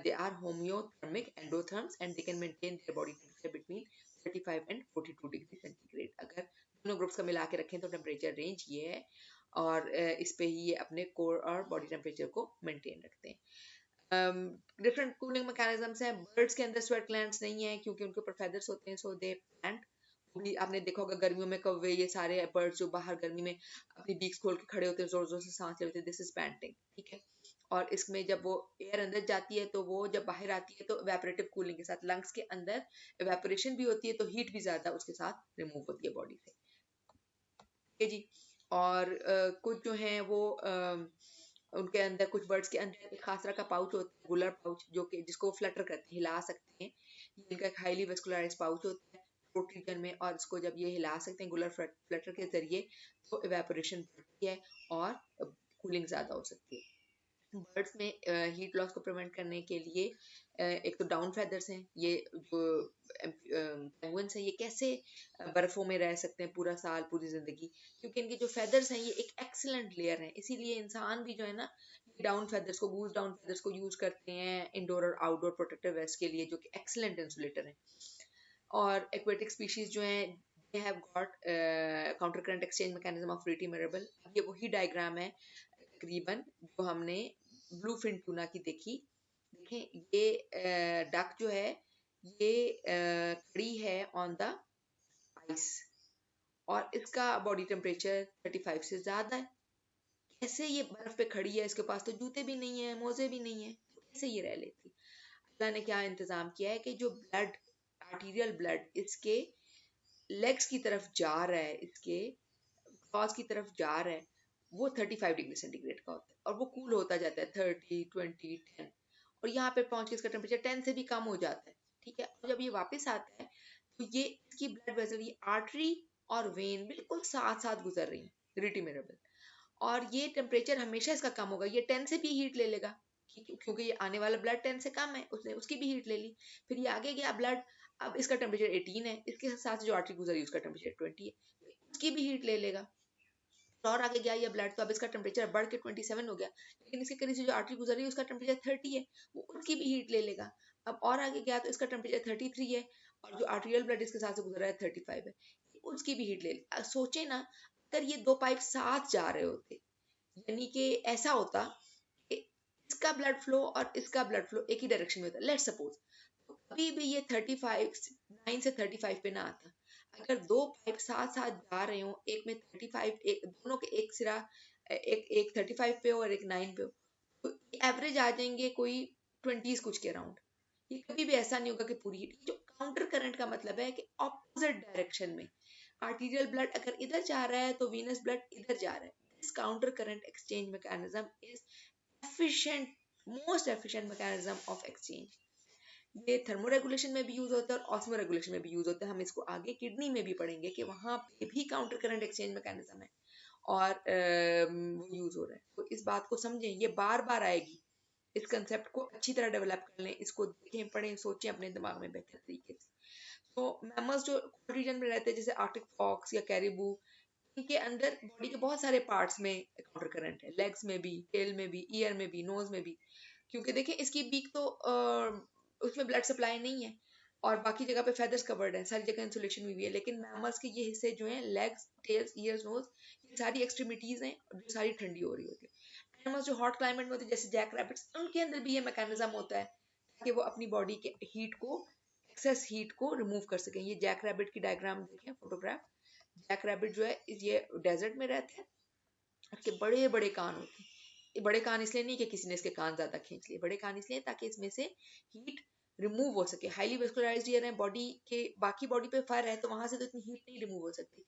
they are homeothermic endotherms and they can maintain their body temperature between 35 and 42 degree centigrade. अगर दोनों ग्रुप्स का मिला के रखें तो टेम्परेचर रेंज ये है, और इस पे ही ये अपने कोर और बॉडी टेम्परेचर को मेंटेन रखते हैं। डिफरेंट कूलिंग मैकेनिज्म्स हैं। बर्ड्स के अंदर स्वेट ग्लैंड्स नहीं है क्योंकि उनके ऊपर फेदर्स होते हैं, सो दे प्लांट। भी आपने देखा होगा गर्मियों में कौवे, ये सारे बर्ड्स जो बाहर गर्मी में अपनी बीक्स खोल के खड़े होते हैं, जोर जोर से सांस लेते हैं, दिस इज पैंटिंग, ठीक है। और इसमें जब वो एयर अंदर जाती है तो वो जब बाहर आती है तो इवेपोरेटिव कूलिंग के साथ लंग्स के अंदर इवेपोरेशन भी होती है, तो हीट भी ज्यादा उसके साथ रिमूव होती है बॉडी से, ठीक है जी। और कुछ जो हैं वो उनके अंदर, कुछ बर्ड्स के अंदर एक खास तरह का पाउच होता है, गुलर पाउच, जो कि जिसको फ्लटर करते हैं, हिला सकते हैं। ये इनका एक हाईली वेस्कुलराइज्ड पाउच होता है थ्रोट रीजन में, और इसको जब ये हिला सकते हैं गुलर फ्लटर के जरिए, तो इवेपोरेशन बढ़ती है और कूलिंग ज्यादा हो सकती है। बर्ड्स में हीट लॉस को प्रिवेंट करने के लिए एक तो डाउन फेदर्स हैं। ये जो पेंगुइन्स हैं, ये कैसे बर्फों में रह सकते हैं पूरा साल, पूरी जिंदगी, क्योंकि इनके जो फेदर्स हैं ये एक एक्सीलेंट लेयर हैं। इसीलिए इंसान भी जो है ना, डाउन फेदर्स को, गूज डाउन फेदर्स को यूज करते हैं इंडोर और आउटडोर प्रोटेक्टिव वेस्ट के लिए, जो कि एक्सीलेंट इंसुलेटर हैं। और एक्वेटिक स्पीशीज जो हैं, they have got counter current exchange mechanism of rete mirabile. ये वही डायग्राम है तकरीबन जो हमने ब्लू फिन टूना की देखी। देखें, ये डक जो है ये खड़ी है ऑन द आइस, और इसका बॉडी टेम्परेचर 35 से ज्यादा है। कैसे ये बर्फ पे खड़ी है, इसके पास तो जूते भी नहीं है, मोजे भी नहीं है, तो कैसे ये रह लेती? अल्लाह ने क्या इंतजाम किया है कि जो ब्लड, आर्टीरियल ब्लड इसके लेग्स की तरफ जा रहा है, इसके क्लॉज की तरफ जा रहा है, वो 35 डिग्री सेंटीग्रेड का होता है, और वो कूल होता जाता है 30, 20, 10, और यहाँ पे पहुंच के इसका टेम्परेचर 10 से भी कम हो जाता है, ठीक है। और जब ये वापस आता है तो ये इसकी ब्लड वेसल, ये आर्टरी और वेन बिल्कुल साथ साथ गुजर रही है, रिटीमेरेबल, और ये टेम्परेचर हमेशा इसका कम होगा। ये 10 से भी हीट ले लेगा क्योंकि ये आने वाला ब्लड 10 से कम है, उसने उसकी भी हीट ले ली। फिर ये आगे गया ब्लड, अब इसका टेम्परेचर 18 है, इसके साथ जो आर्टरी गुजरी उसका टेम्परेचर 20 है, उसकी भी हीट ले लेगा। और आगे गया ये ब्लड, तो अब इसका टेम्परेचर बढ़ के 27 हो गया, लेकिन इसके करीब से जो आर्टरी गुजर रही है उसका टेम्परेचर 30 है, वो उसकी भी हीट ले लेगा। अब और आगे गया तो इसका टेम्परेचर 33 है, और जो आर्टेरियल ब्लड इसके साथ से गुजर रहा है 35 है, उसकी भी हीट ले लेगा। सोचे ना, अगर ये दो पाइप साथ जा रहे होते, यानी कि ऐसा होता कि इसका ब्लड फ्लो और इसका ब्लड फ्लो एक ही डायरेक्शन में होता, लेट सपोज, तो कभी भी ये 35, 9 से 35 पे ना आता। अगर दो पाइप साथ साथ जा रहे हो, एक में 35, एक दोनों के एक सिरा, एक 35 पे हो और एक 9 पे हो, तो एवरेज आ जाएंगे कोई 20s कुछ के अराउंड। ये कभी भी ऐसा नहीं होगा कि पूरी हीट, जो काउंटर करंट का मतलब है कि ऑपोजिट डायरेक्शन में आर्टीरियल ब्लड अगर इधर जा रहा है तो वीनस ब्लड इधर जा रहा है। This counter current exchange mechanism is efficient, most efficient mechanism of exchange। ये थर्मो रेगुलेशन में भी यूज होता है और ऑस्मो रेगुलेशन में भी यूज होता है। हम इसको आगे किडनी में भी पढ़ेंगे कि वहां पे भी काउंटर करंट एक्सचेंज मैकेनिज्म है, और वो यूज हो रहा है। तो इस बात को समझें, ये बार बार आएगी। इस कंसेप्ट को अच्छी तरह डेवलप कर लें, इसको देखें, पढ़ें, सोचें अपने दिमाग में बेहतर तरीके से। तो मैमल्स जो कोल्ड रीजन में रहते हैं, जैसे आर्टिक फॉक्स या कैरिबू, इनके अंदर बॉडी के बहुत सारे पार्ट्स में काउंटर करंट है, लेग्स में भी, टेल में भी, ईयर में भी, नोज में भी। क्योंकि देखिए इसकी बीक तो उसमें ब्लड सप्लाई नहीं है, और बाकी जगह पे फेदर्स कवर्ड है, सारी जगह इंसुलेशन हुई है, लेकिन मैमल्स के ये हिस्से जो हैं, लेग्स, टेल्स, ईयर्स, नोज, ये सारी एक्सट्रीमिटीज हैं जो सारी ठंडी हो रही होती है। एनिमल्स जो हॉट क्लाइमेट में होते हैं, जैसे जैक रैबिट्स, उनके अंदर भी ये मैकेनिज्म होता है ताकि वो अपनी बॉडी के हीट को, एक्सेस हीट को रिमूव कर सकें। ये जैक रैबिट की डायग्राम देखें, फोटोग्राफ। जैक रैबिट जो है ये डेजर्ट में रहते हैं, इसके बड़े बड़े कान होते हैं। ये बड़े कान इसलिए नहीं कि किसी ने इसके कान ज्यादा खींच लिए, बड़े कान इसलिए ताकि इसमें से हीट रिमूव हो सके। हाईली वेस्कुलराइज्ड ईयर है, बॉडी के बाकी बॉडी पे फर है, तो वहां से तो इतनी हीट नहीं रिमूव हो सकती।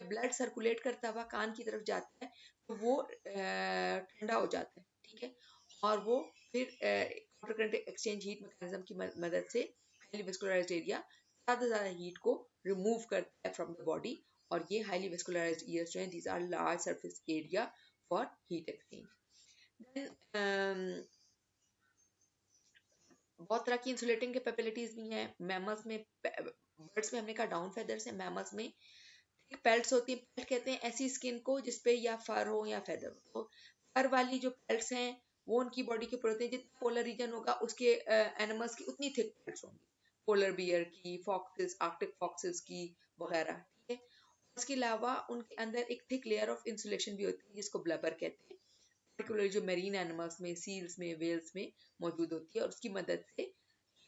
जब ब्लड सर्कुलेट करता हुआ कान की तरफ जाता है तो वो ठंडा हो जाता है, ठीक है, और वो फिर counter current exchange heat mechanism की मदद से हाईली वेस्कुलराइज्ड एरिया ज्यादा से ज्यादा हीट को रिमूव करता है फ्रॉम द बॉडी, और ये हाईली वेस्कुलराइज्ड एरियाज जो हैं these are large surface area for heat exchange. Then बहुत तरह की इंसुलेटिंग कैपेबिलिटीज भी हैं मैमल्स में। बर्ड्स में हमने कहा डाउन फेदर्स है, मैमल्स में पेल्ट्स होती है। पेल्ट कहते हैं ऐसी स्किन को जिसपे या फर हो या फेदर हो। तो फर वाली जो पेल्ट्स हैं वो उनकी बॉडी के ऊपर होते हैं, जितना पोलर रीजन होगा उसके एनिमल्स की उतनी थिक पेल्ट्स होंगी, पोलर बियर की, फॉक्सेस, आर्कटिक फॉक्सेस की वगैरह, ठीक है। उसके अलावा उनके अंदर एक थिक लेयर ऑफ इंसुलेशन भी होती है जिसको ब्लबर कहते हैं, पर्टिकुलरली जो मेरीन एनिमल्स में, सील्स में, वेल्स में मौजूद होती है, और उसकी मदद से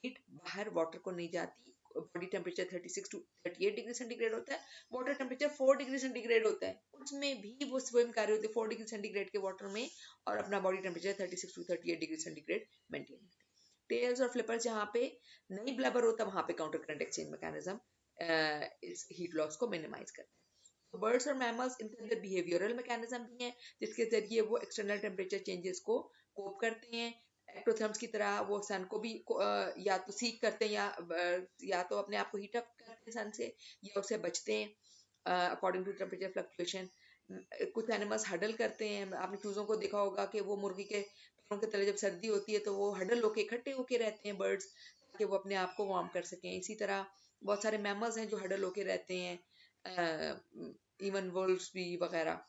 हीट बाहर वाटर को नहीं जाती। Body temperature 36 to 38 degree centigrade होता है, वाटर टेम्परेचर 4 डिग्री सेंटीग्रेड होता है, उसमें भी वो स्विम कर रहे होते हैं 4 डिग्री सेंटीग्रेड के वाटर में, और अपना body temperature 36 to 38 degree centigrade maintain करते हैं। टेल्स और फ्लिपर्स जहाँ पे नहीं ब्लबर होता वहां पे काउंटर करंट एक्सचेंज मैकेनिज्म इस हीट लॉस को मिनिमाइज करता है। बर्ड्स और मैमल्स इनके अंदर बिहेवियरल मैकेनिज्म भी हैं जिसके जरिए वो एक्सटर्नल टेम्परेचर चेंजेस को कोप करते हैं। एक्टोथर्म्स की तरह वो सन को भी या तो सीक करते हैं या तो अपने आप को हीट अप करते हैं सन से, या उससे बचते हैं अकॉर्डिंग टू टेम्परेचर फ्लक्चुएशन। कुछ एनिमल्स हडल करते हैं, आपने चूजों को देखा होगा कि वो मुर्गी के पैरों के तले जब सर्दी होती है तो वो हडल होके इकट्ठे होके रहते हैं बर्ड्स, ताकि वो अपने आप को वार्म कर सकें। इसी तरह बहुत सारे मैमल्स हैं जो हडल होके रहते हैं, इवन वुल्व्स भी वगैरह,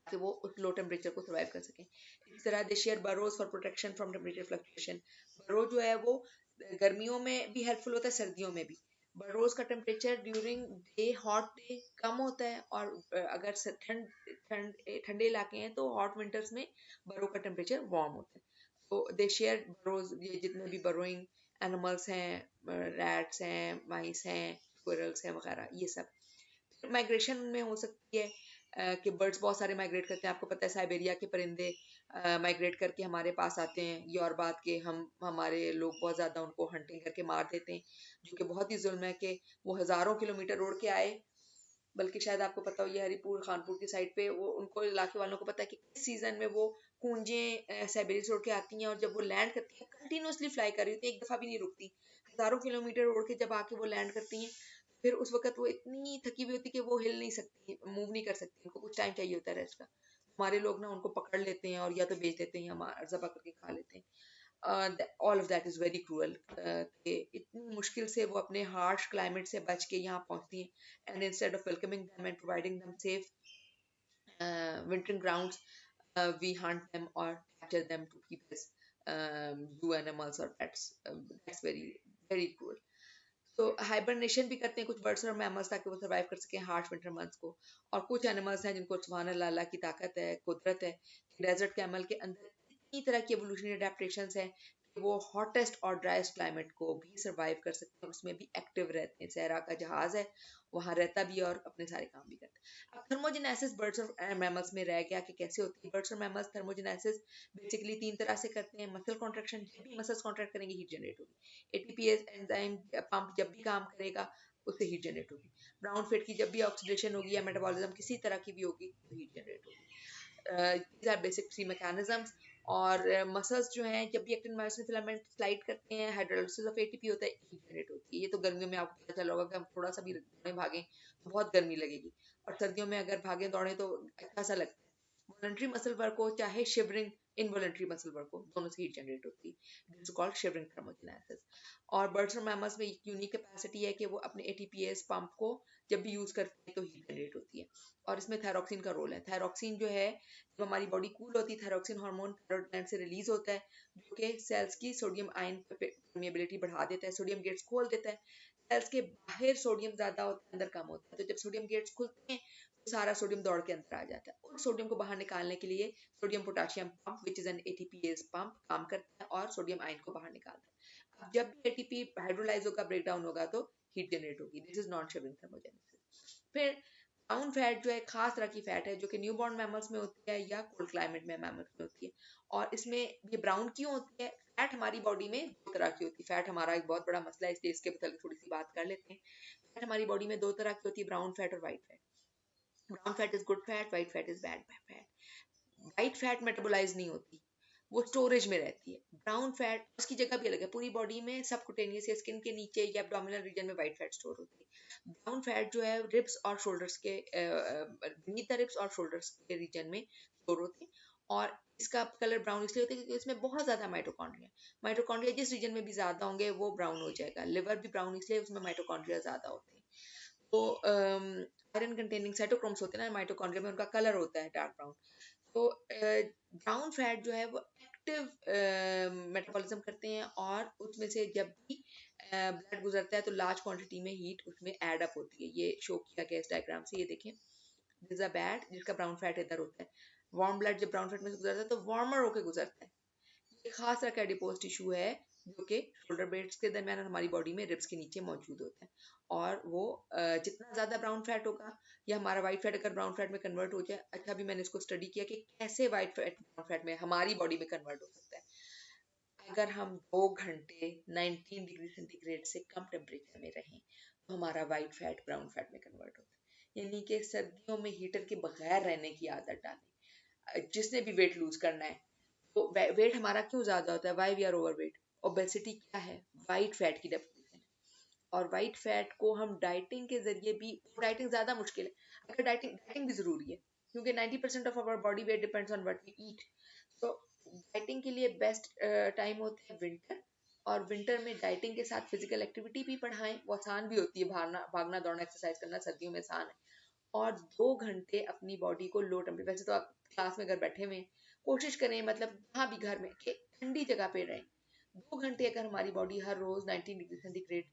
कि वो उस लो टेम्परेचर को सर्वाइव कर सकें। इस तरह they share burrows for protection from temperature fluctuation. Burrow जो है वो गर्मियों में भी हेल्पफुल होता है, सर्दियों में भी। बरोज का temperature during day, hot day कम होता है, और अगर ठंडे इलाके हैं तो हॉट विंटर्स में बरो का टेम्परेचर वार्म होता है। तो दे शेयर बरोज, ये जितने भी बरोइंग एनिमल्स हैं, रैट्स हैं, माइस हैं, स्क्विरल्स हैं वगैरह, ये सब माइग्रेशन में हो सकती है कि बर्ड्स बहुत सारे माइग्रेट करते हैं। आपको पता है साइबेरिया के परिंदे माइग्रेट करके हमारे पास आते हैं, ये और बात के हमारे लोग बहुत ज़्यादा उनको हंटिंग करके मार देते हैं, जो कि बहुत ही जुल्म है कि वो हज़ारों किलोमीटर उड़ के आए। बल्कि शायद आपको पता हो ये हरीपुर खानपुर की साइड पे वो उनको इलाके वालों को पता है कि किस सीजन में वो कूंजें साइबेरिया से उड़ के आती हैं, और जब वो लैंड करती हैं कंटिन्यूसली फ्लाई कर रही होती है, एक दफ़ा भी नहीं रुकती। हज़ारों किलोमीटर उड़ के जब आके वो लैंड करती हैं, फिर उस वक्त वो इतनी थकी हुई होती है कि वो हिल नहीं सकती, मूव नहीं कर सकती, उनको कुछ टाइम चाहिए होता है रेस्ट का। हमारे लोग ना उनको पकड़ लेते हैं और या तो बेच देते हैं या ज़बह करके खा लेते हैं। All of that is very cruel कि इतनी मुश्किल से वो अपने हार्श क्लाइमेट से बच के यहाँ पहुँचती हैं, and instead of welcoming them and providing them safe wintering grounds, we hunt them or capture them to keep as zoo animals or pets. That's very, very cruel. तो हाइबरनेशन भी करते हैं कुछ बर्ड्स और मैमल्स ताकि वो survive कर सकें हार्श विंटर मंथ्स को। और कुछ एनिमल्स हैं जिनको सुभान अल्लाह, अल्लाह की ताकत है, कुदरत है, डेजर्ट कैमल के अंदर इतनी तरह की एवोल्यूशनरी अडेप्टेशंस हैं कि वो हॉटेस्ट और ड्राइस्ट क्लाइमेट को भी सर्वाइव कर सकते हैं, उसमें भी एक्टिव रहते हैं। सहरा का जहाज है, वहाँ रहता भी है और अपने सारे काम भी करता है। अब थर्मोजेनेसिस बर्ड्स और मैमल्स में रह गया कि कैसे होती है। बर्ड्स और मैमल्स थर्मोजेनेसिस बेसिकली 3 तरह से करते हैं। मसल कॉन्ट्रैक्शन, जब भी मसल्स कॉन्ट्रैक्ट करेंगे हीट जनरेट होगी। एटीपीएस एंजाइम पंप जब भी काम करेगा उससे हीट जनरेट होगी। ब्राउन फैट की जब भी ऑक्सीडेशन होगी या मेटाबॉलिज्म किसी तरह की भी होगी तो हीट जनरेट होगी। these are basic 3 mechanisms। और मसल्स जो हैं जब भी एक्टिन मायोसिन फिलामेंट स्लाइड करते हैं, हाइड्रोलिसिस ऑफ एटीपी होता है, हीट जनरेट होती है। ये तो गर्मियों में आपको पता चला होगा कि हम थोड़ा सा भी दौड़े भागें तो बहुत गर्मी लगेगी, और सर्दियों में अगर भागें दौड़े तो अच्छा सा लगता है। वॉलंटरी मसल वर्क हो चाहे शिवरिंग इनवॉलंटरी मसल वर्क हो, दोनों से हीट जनरेट होती है। This is called shivering thermogenesis. और बर्ड्स और मैमल्स में एक यूनिक कैपेसिटी है कि वो अपने एटीपीएस पंप को जब भी यूज करते हैं तो हीट जनरेट होती है, और इसमें थायरोक्सिन का रोल है। थायरोक्सिन जो है, जब हमारी बॉडी कूल होती है, थायरोक्सिन हार्मोन थायराइड ग्लैंड से रिलीज होता है, जो कि सेल्स की सोडियम आयन परमेबिलिटी बढ़ा देता है, सोडियम गेट्स खोल देता है। सेल्स के बाहर सोडियम ज्यादा होता है, अंदर कम होता है, तो जब सोडियम गेट्स खुलते हैं तो सारा सोडियम दौड़ के अंदर आ जाता है, और सोडियम को बाहर निकालने के लिए sodium potassium pump which is an ATPase pump काम करता है और सोडियम आयन को बाहर निकालता है। अब जब भी एटीपी हाइड्रोलाइज होगा, ब्रेक डाउन होगा, तो हीट जनरेट होगी। This is non shivering thermogenesis. फिर ब्राउन फैट जो है खास तरह की फैट है जो कि न्यूबॉर्न मैमल्स में होती है या कोल्ड क्लाइमेट में मैमल्स में होती है। और इसमें ये ब्राउन क्यों होती है? फैट हमारी बॉडी में 2 तरह की होती है। फैट हमारा एक बहुत बड़ा मसला है, इसलिए इसके बदले थोड़ी सी बात कर लेते हैं। फैट हमारी बॉडी में 2 तरह की होती है, ब्राउन फैट और white fat. Brown fat is good fat, white fat is bad fat. White fat metabolize नहीं होती, वो स्टोरेज में रहती है। ब्राउन फैट उसकी जगह भी अलग है, पूरी बॉडी में सबकुटेनियस या स्किन के नीचे या एब्डोमिनल रीजन में वाइट फैट स्टोर होती है। ब्राउन फैट जो है रिब्स और शोल्डर्स के बीनीथ द रिब्स और शोल्डर्स के रीजन में स्टोर होते हैं, और इसका कलर ब्राउन इसलिए होता है क्योंकि इसमें बहुत ज्यादा माइटोकॉन्ड्रिया। माइटोकॉन्ड्रिया जिस रीजन में भी ज्यादा होंगे वो ब्राउन हो जाएगा। लिवर भी ब्राउन इसलिए उसमें माइटोकॉन्ड्रिया ज्यादा होते हैं। तो आयरन कंटेनिंग साइटोक्रोम्स होते हैं ना माइटोकॉन्ड्रिया में, उनका कलर होता है डार्क ब्राउन। तो ब्राउन फैट जो है वो एक्टिव मेटाबॉलिज्म करते हैं, और उसमें से जब भी ब्लड गुजरता है तो लार्ज क्वांटिटी में हीट उसमें ऐड अप होती है। ये शो किया गया इस डायग्राम से, ये देखें, दिस अ बैड जिसका ब्राउन फैट इधर होता है। वार्म ब्लड जब ब्राउन फैट में से गुजरता है तो वार्मर होकर गुजरता है। एक खास तरह का एडिपोज टिश्यू है जो कि शोल्डर ब्लेड्स के दरमियान और हमारी बॉडी में रिब्स के नीचे मौजूद होता है। और वो जितना ज्यादा ब्राउन फैट होगा, या हमारा वाइट फैट अगर ब्राउन फैट में कन्वर्ट हो जाए, अच्छा अभी मैंने इसको स्टडी किया कि कैसे वाइट फैट ब्राउन फैट में हमारी बॉडी में कन्वर्ट हो सकता है। अगर हम 2 घंटे 19 डिग्री सेंटीग्रेड से कम टेम्परेचर में रहें तो हमारा वाइट फैट ब्राउन फैट में कन्वर्ट होता है। यानी कि सर्दियों में हीटर के बगैर रहने की आदत डालें। जिसने भी वेट लूज करना है, तो वेट हमारा क्यों ज्यादा होता है, why we are overweight. Obesity क्या है, वाइट फैट की डेफिनेशन। और वाइट फैट को हम डाइटिंग के जरिए भी, डाइटिंग ज्यादा मुश्किल है, अगर डाइटिंग डाइटिंग भी जरूरी है क्योंकि 90% of our body weight depends on what we eat. तो डाइटिंग के लिए बेस्ट टाइम होता है विंटर। और विंटर में डाइटिंग के साथ फिजिकल एक्टिविटी भी बढ़ाएं, वो आसान भी होती है, भागना भागना दौड़ना एक्सरसाइज करना सर्दियों में आसान है। और 2 घंटे अपनी बॉडी को लो टेम्परेचर, वैसे तो आप क्लास में अगर बैठे हुए हैं, कोशिश करें मतलब जहाँ भी घर में कि ठंडी जगह पे रहें। 2 घंटे अगर हमारी बॉडी हर रोज 19 डिग्री सेंटीग्रेड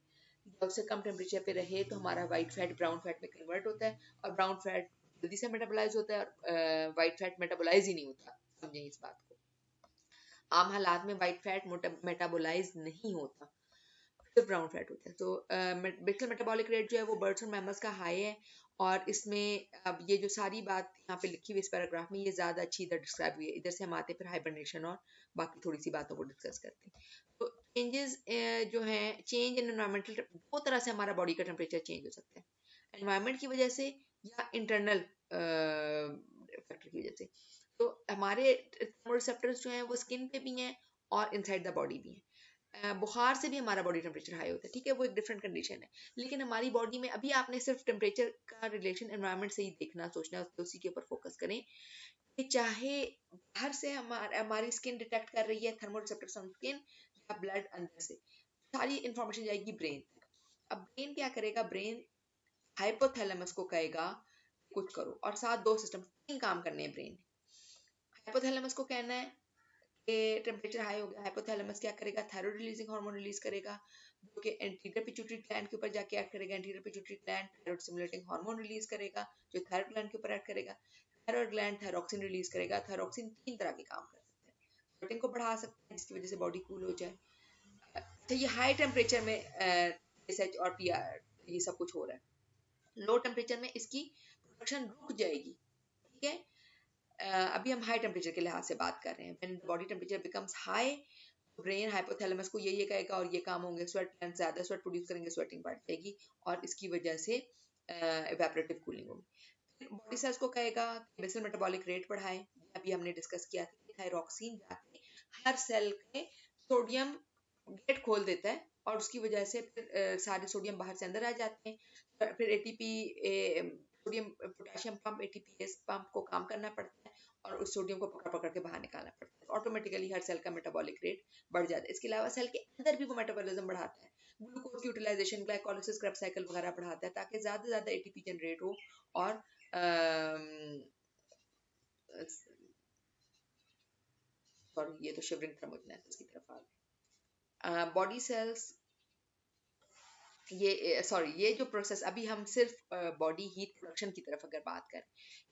या उससे कम टेम्परेचर पे रहे तो हमारा वाइट फैट ब्राउन फैट में कन्वर्ट होता है, और ब्राउन फैट जल्दी से मेटाबोलाइज होता है, और वाइट फैट मेटाबोलाइज ही नहीं होता। समझें इस बात को। आम हालात में वाइट फैट मेटाबोलाइज नहीं होता, सिर्फ ब्राउन फैट होता है। तो बेसल मेटाबॉलिक रेट जो है वो बर्ड्स और मैमल्स का हाई है। और इसमें अब ये जो सारी बात यहाँ पे लिखी हुई इस पैराग्राफ में, ये ज्यादा अच्छी इधर डिस्क्राइब हुई है। इधर से हम आते हैं फिर हाइबरनेशन और बाकी थोड़ी सी बातों को डिस्कस करते हैं। तो चेंजेस जो हैं, चेंज इन एनवायरमेंटल, दो तरह से हमारा बॉडी का टेम्परेचर चेंज हो सकता है, एनवायरमेंट की वजह से या इंटरनल फैक्टर की वजह से। तो हमारे थर्मोरिसेप्टर्स जो हैं वो स्किन पे भी हैं और इनसाइड द बॉडी भी हैं। बुखार से भी हमारा बॉडी टेम्परेचर हाई होता है, ठीक है, वो एक डिफरेंट कंडीशन है। लेकिन हमारी बॉडी में अभी आपने सिर्फ टेम्परेचर का रिलेशन एनवायरनमेंट से ही देखना, सोचना, उसी के ऊपर फोकस करें कि चाहे बाहर से हमारी स्किन डिटेक्ट कर रही है, थर्मोरिसेप्टर्स ऑन स्किन, या ब्लड अंदर से, सारी इंफॉर्मेशन जाएगी ब्रेन तक। अब ब्रेन क्या करेगा, ब्रेन हाइपोथैलेमस को कहेगा कुछ करो, और साथ दो सिस्टम, तीन काम करने हैं ब्रेन। हाइपोथैलेमस को कहना है कि टेम्परेचर हाई हो गया, हाइपोथैलेमस क्या करेगा, थायराइड रिलीजिंग हार्मोन रिलीज करेगा, जो कि एंटीरियर पिट्यूटरी ग्लैंड के ऊपर जाके एक्ट करेगा। Anterior pituitary gland thyroid stimulating hormone release करेगा, जो थायराइड ग्लैंड के ऊपर एक्ट करेगा। थायराइड ग्लैंड थायरोक्सिन रिलीज करेगा। थायरोक्सिन 3 तरह के काम कर सकते हैं, स्वेटिंग को बढ़ा सकते हैं जिसकी वजह से बॉडी कूल हो जाए। तो ये हाई टेम्परेचर में एसएच और पीआर ये सब कुछ हो रहा है। लो टेम्परेचर में इसकी प्रोडक्शन रुक जाएगी, ठीक है। अभी हम हाई टेम्परेचर के लिहाज से बात कर रहे हैं। When body temperature becomes high, brain hypothalamus को ये कहेगा और ये काम होंगे, स्वेट ग्लैंड ज्यादा स्वेट प्रोड्यूस करेंगे, स्वेटिंग बढ़ जाएगी, और इसकी वजह से इवेपोरेटिव कूलिंग होगी। बॉडी सेल्स को कहेगा बेसल मेटाबॉलिक रेट बढ़ाए, अभी हमने डिस्कस किया था कि थायरोक्सिन जाके हर सेल के सोडियम गेट खोल देता है, और उसकी वजह से फिर सारे सोडियम बाहर से अंदर आ जाते हैं। फिर ATP, sodium potassium pump, ATPase pump को काम करना पड़ता है, और उस सोडियम को पकड़ पकड़ के बाहर निकालना पड़ता है। ऑटोमेटिकली हर सेल का मेटाबॉलिक रेट बढ़ जाता है। इसके अलावा सेल के अंदर भी वो मेटाबॉलिज्म बढ़ाता है, ग्लूकोज की यूटिलाइजेशन, ग्लाइकोलाइसिस, क्रेब्स साइकिल वगैरह बढ़ाता है, ताकि ज्यादा से ज्यादा एटीपी जनरेट हो। और सॉरी, ये तो शिवरिंग थर्मोजेनेसिस की तरफ आ गए। बॉडी सेल्स, ये जो प्रोसेस, अभी हम सिर्फ बॉडी हीट प्रोडक्शन की तरफ अगर बात करें,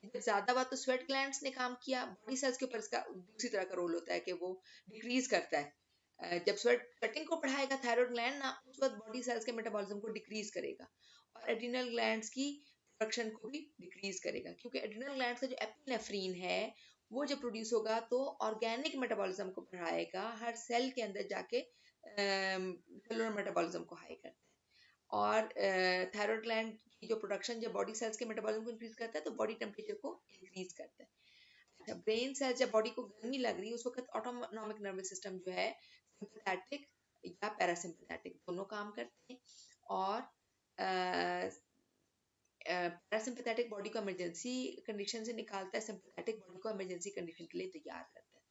जब ज्यादा बात तो स्वेट ग्लैंड्स ने काम किया, बॉडी सेल्स के ऊपर इसका दूसरी तरह का रोल होता है कि वो डिक्रीज करता है। जब स्वेटिंग को बढ़ाएगा थायराइड ग्लैंड ना, उस वक्त बॉडी सेल्स के मेटाबॉलिज्म को डिक्रीज करेगा, और एड्रिनल ग्लैंड्स की प्रोडक्शन को भी डिक्रीज करेगा, क्योंकि एड्रिनल ग्लैंड्स का जो एपिनेफ्रीन है वो जब प्रोड्यूस होगा तो ऑर्गेनिक मेटाबॉलिज्म को बढ़ाएगा, हर सेल के अंदर जाके सेलुलर मेटाबॉलिज्म को हाई करता है। और थायराइड ग्लैंड की जो प्रोडक्शन जब बॉडी सेल्स के मेटाबॉलिज्म को इंक्रीज करता है तो बॉडी टेम्परेचर को इंक्रीज करता है। ब्रेन सेल्स जब बॉडी को गर्मी लग रही है उस वक्त ऑटोनॉमिक नर्वस सिस्टम जो है सिंपैथेटिक या पैरासिम्पैथेटिक दोनों काम करते हैं, और पैरासिम्पैथेटिक बॉडी को इमरजेंसी कंडीशन से निकालता है, सिंपैथेटिक बॉडी को इमरजेंसी कंडीशन के लिए तैयार करता है।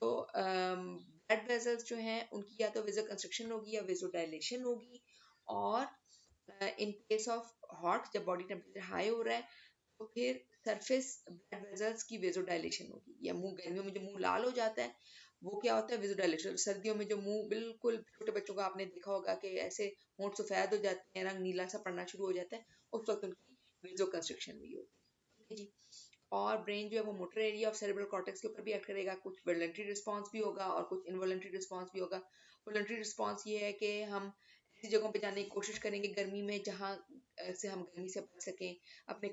तो ब्लड वेसल्स जो हैं उनकी या तो वेजो कंस्ट्रक्शन होगी या वेजो डायलेशन होगी, और इन केस ऑफ हॉट जब बॉडी टेम्परेचर हाई हो रहा है तो फिर सरफेस ब्लड वेसल्स की वेजो डायलेशन होगी, या मुंह गर्मियों में जो मुंह लाल हो जाता है वो क्या होता है वेजो डायलेशन। सर्दियों में जो मुंह बिल्कुल छोटे बच्चों का आपने देखा होगा कि ऐसे होंठ सफेद हो जाते हैं, रंग नीला सा पड़ना शुरू हो जाता है, उस वक्त उनकी वेजो कंस्ट्रक्शन भी होती है। ठीक है जी। और ब्रेन जो है वो motor area of cerebral cortex के ऊपर भी एक्ट करेगा, कुछ वॉलंटरी रिस्पांस भी होगा और कुछ इनवॉलंटरी रिस्पांस भी होगा। वॉलंटरी रिस्पांस ये है कि हम ऐसी जगहों पे जाने की कोशिश करेंगे गर्मी में जहाँ से हम गर्मी से बच सकें, अपने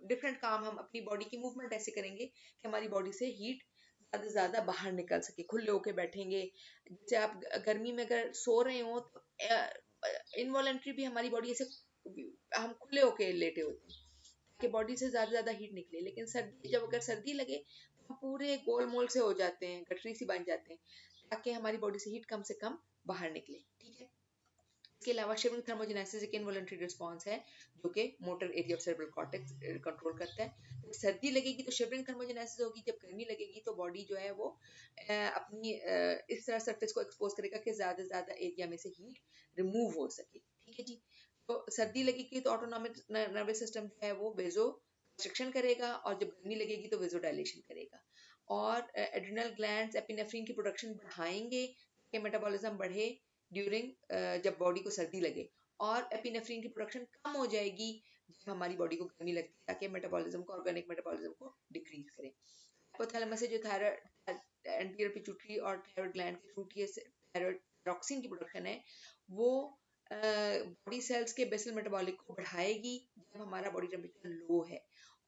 डिफरेंट काम हम अपनी बॉडी की मूवमेंट ऐसे करेंगे कि हमारी बॉडी से हीट ज्यादा से ज्यादा बाहर निकल सके, खुले होके बैठेंगे। जैसे आप गर्मी में अगर सो रहे हो तो इनवॉलंटरी भी हमारी बॉडी ऐसे हम खुले होके लेटे होते हैं कि बॉडी से ज्यादा हीट निकले। लेकिन सर्दी जब अगर सर्दी लगे तो हम पूरे गोल मोल से हो जाते हैं, गठरी सी बन जाते हैं, ताकि हमारी बॉडी से हीट कम से कम बाहर निकले। ठीक है। इसके अलावा शिवरिंग थर्मोजेनेसिस एक इनवॉलंटरी रिस्पांस है जो कि motor area of cerebral cortex control करता है। जब सर्दी लगेगी तो शिवरिंग थर्मोजेनेसिस होगी, जब गर्मी लगेगी तो बॉडी जो है वो अपनी इस तरह सरफेस को एक्सपोज करेगा कि ज्यादा से ज्यादा एरिया में से हीट रिमूव हो सके। ठीक है जी। तो सर्दी लगेगी तो ऑटोनॉमिक नर्वस सिस्टम जो है वो वेजो कंस्ट्रक्शन करेगा, और जब गर्मी लगेगी तो वेजो डायलेशन करेगा। और एड्रिनल ग्लैंड्स एपिनेफ्रिन की प्रोडक्शन बढ़ाएंगे कि मेटाबॉलिज्म बढ़े ड्यूरिंग जब बॉडी को सर्दी लगे, और एपिनेफ्रिन की प्रोडक्शन कम हो जाएगी जब हमारी बॉडी को गर्मी लगती है, ताकि मेटाबॉलिज्म को ऑर्गेनिक मेटाबॉलिज्म को डिक्रीज करें। हाइपोथैलेमस से जो थायराइड एंटीरियर पिट्यूटरी और थायराइड ग्लैंड के थ्रू थायराइड थायरॉक्सिन की प्रोडक्शन है वो बॉडी सेल्स के बेसल मेटाबॉलिक को बढ़ाएगी जब हमारा बॉडी टेम्परेचर लो है,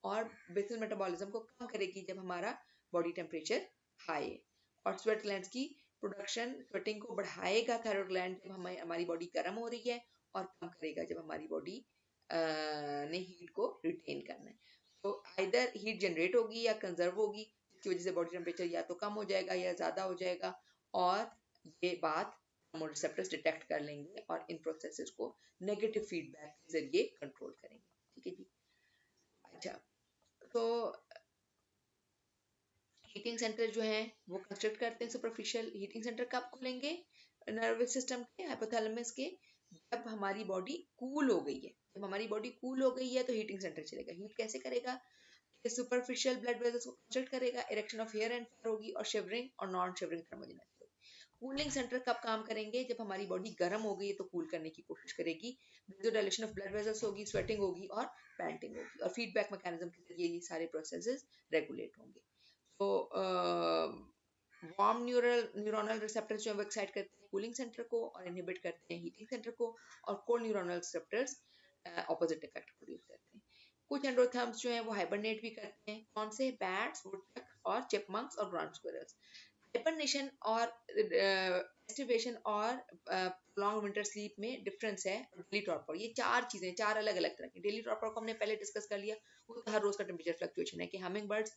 और बेसल मेटाबॉलिज्म को कम करेगी जब हमारा बॉडी टेम्परेचर हाई है। और स्वेट ग्लैंड्स की प्रोडक्शन स्वेटिंग को बढ़ाएगा थायराइड ग्लैंड जब हमारी बॉडी गर्म हो रही है, और कम करेगा जब हमारी बॉडी ने हीट को रिटेन करना है। तो आइदर हीट जनरेट होगी या कंजर्व होगी, जिसकी वजह से बॉडी टेम्परेचर या तो कम हो जाएगा या ज्यादा हो जाएगा, और ये बात रिसेप्टर्स डिटेक्ट कर लेंगे और इन प्रोसेसेस को नेगेटिव फीडबैक के जरिए कंट्रोल करेंगे। ठीक है जी। अच्छा, तो हीटिंग सेंटर जो है वो कंस्ट्रक्ट करते हैं सुपरफिशियल। हीटिंग सेंटर कब खुलेंगे नर्वस सिस्टम के, हाइपोथैलेमस के, जब हमारी बॉडी कूल हो गई है। जब हमारी बॉडी कूल हो गई है तो हीटिंग सेंटर चलेगा। हीट कैसे करेगा? सुपरफिशियल ब्लड वेसल्स को कंस्ट्रक्ट करेगा, erection of hair and fair होगी, और शिवरिंग और नॉन शिवरिंग थर्मोजेनेसिस होगी। कूलिंग सेंटर कब काम करेंगे? जब हमारी बॉडी गर्म हो गई है तो कूल करने की कोशिश करेगी, डायलेशन ऑफ ब्लड वेसल्स होगी, स्वेटिंग होगी और पैंटिंग होगी, और फीडबैक मैकेनिज्म के जरिए ये सारे प्रोसेसेस रेगुलेट होंगे। तो वार्म न्यूरोनल रिसेप्टर्स जो है वो एक्साइट करते हैं कूलिंग सेंटर को और इनहिबिट करते हैं हीटिंग सेंटर को, और cold neuronal receptors opposite effect produce करते हैं। कुछ एंडोथर्म्स जो हैं वो हाइबरनेट भी करते हैं। कौन से? बैट्स, वुडचक और चिपमंक्स और ग्राउंड स्क्विरल्स। हाइबरनेशन और एस्टिवेशन और लॉन्ग विंटर स्लीप में डिफरेंस है डेली टॉर्पर। ये चार चीजें, चार अलग अलग तरह की। डेली टॉर्पर को हमने पहले डिस्कस कर लिया, वो हर रोज का टेम्परेचर फ्लक्चुएशन है कि हमिंग बर्ड्स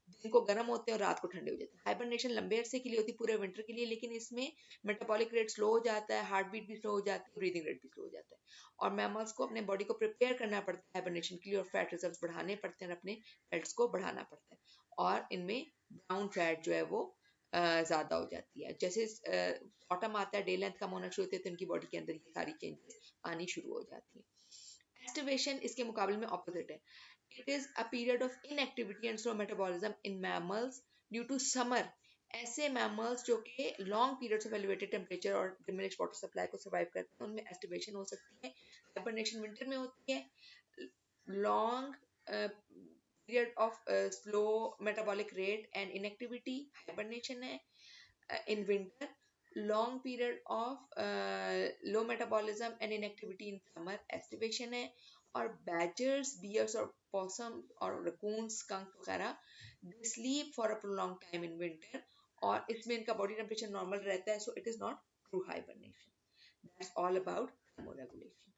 दिन को गर्म होते हैं और रात को ठंडे हो जाते हैं। हाइबरनेशन लंबे अरसे के लिए होती है, पूरे विंटर के लिए, लेकिन इसमें मेटाबॉलिक रेट स्लो हो जाता है, हार्ट बीट भी स्लो हो जाती है, ब्रीदिंग रेट भी स्लो हो जाता है, और मैमल्स को अपने बॉडी को प्रिपेयर करना पड़ता है हाइबरनेशन के लिए, और फैट रिजर्व्स बढ़ाने पड़ते हैं, अपने फैट्स को बढ़ाना पड़ता है, और इनमें ब्राउन फैट जो है वो ज्यादा हो जाती है। जैसे ऑटम आता है, डे लेंथ कम होना शुरू होती है, तो इनकी बॉडी के अंदर ये सारी चेंजेस आनी शुरू हो जाती है। एस्टिवेशन इसके मुकाबले में ऑपोजिट है। It is a period of inactivity and slow metabolism in mammals due to summer. ऐसे मैमल्स जो कि long periods of elevated temperature और डिमिनिश्ड वाटर सप्लाई को सर्वाइव करते हैं, उनमें एस्टिवेशन हो सकती है। हाइबरनेशन विंटर में होती है। Long period of slow metabolic rate and inactivity hibernation है। in winter, long period of low metabolism and inactivity in summer estivation है। और badgers, bears और possum और raccoons, skunk वगैरह they sleep for a prolonged time in winter, और इसमें इनका body temperature normal रहता है, so it is not true hibernation. That's all about thermoregulation.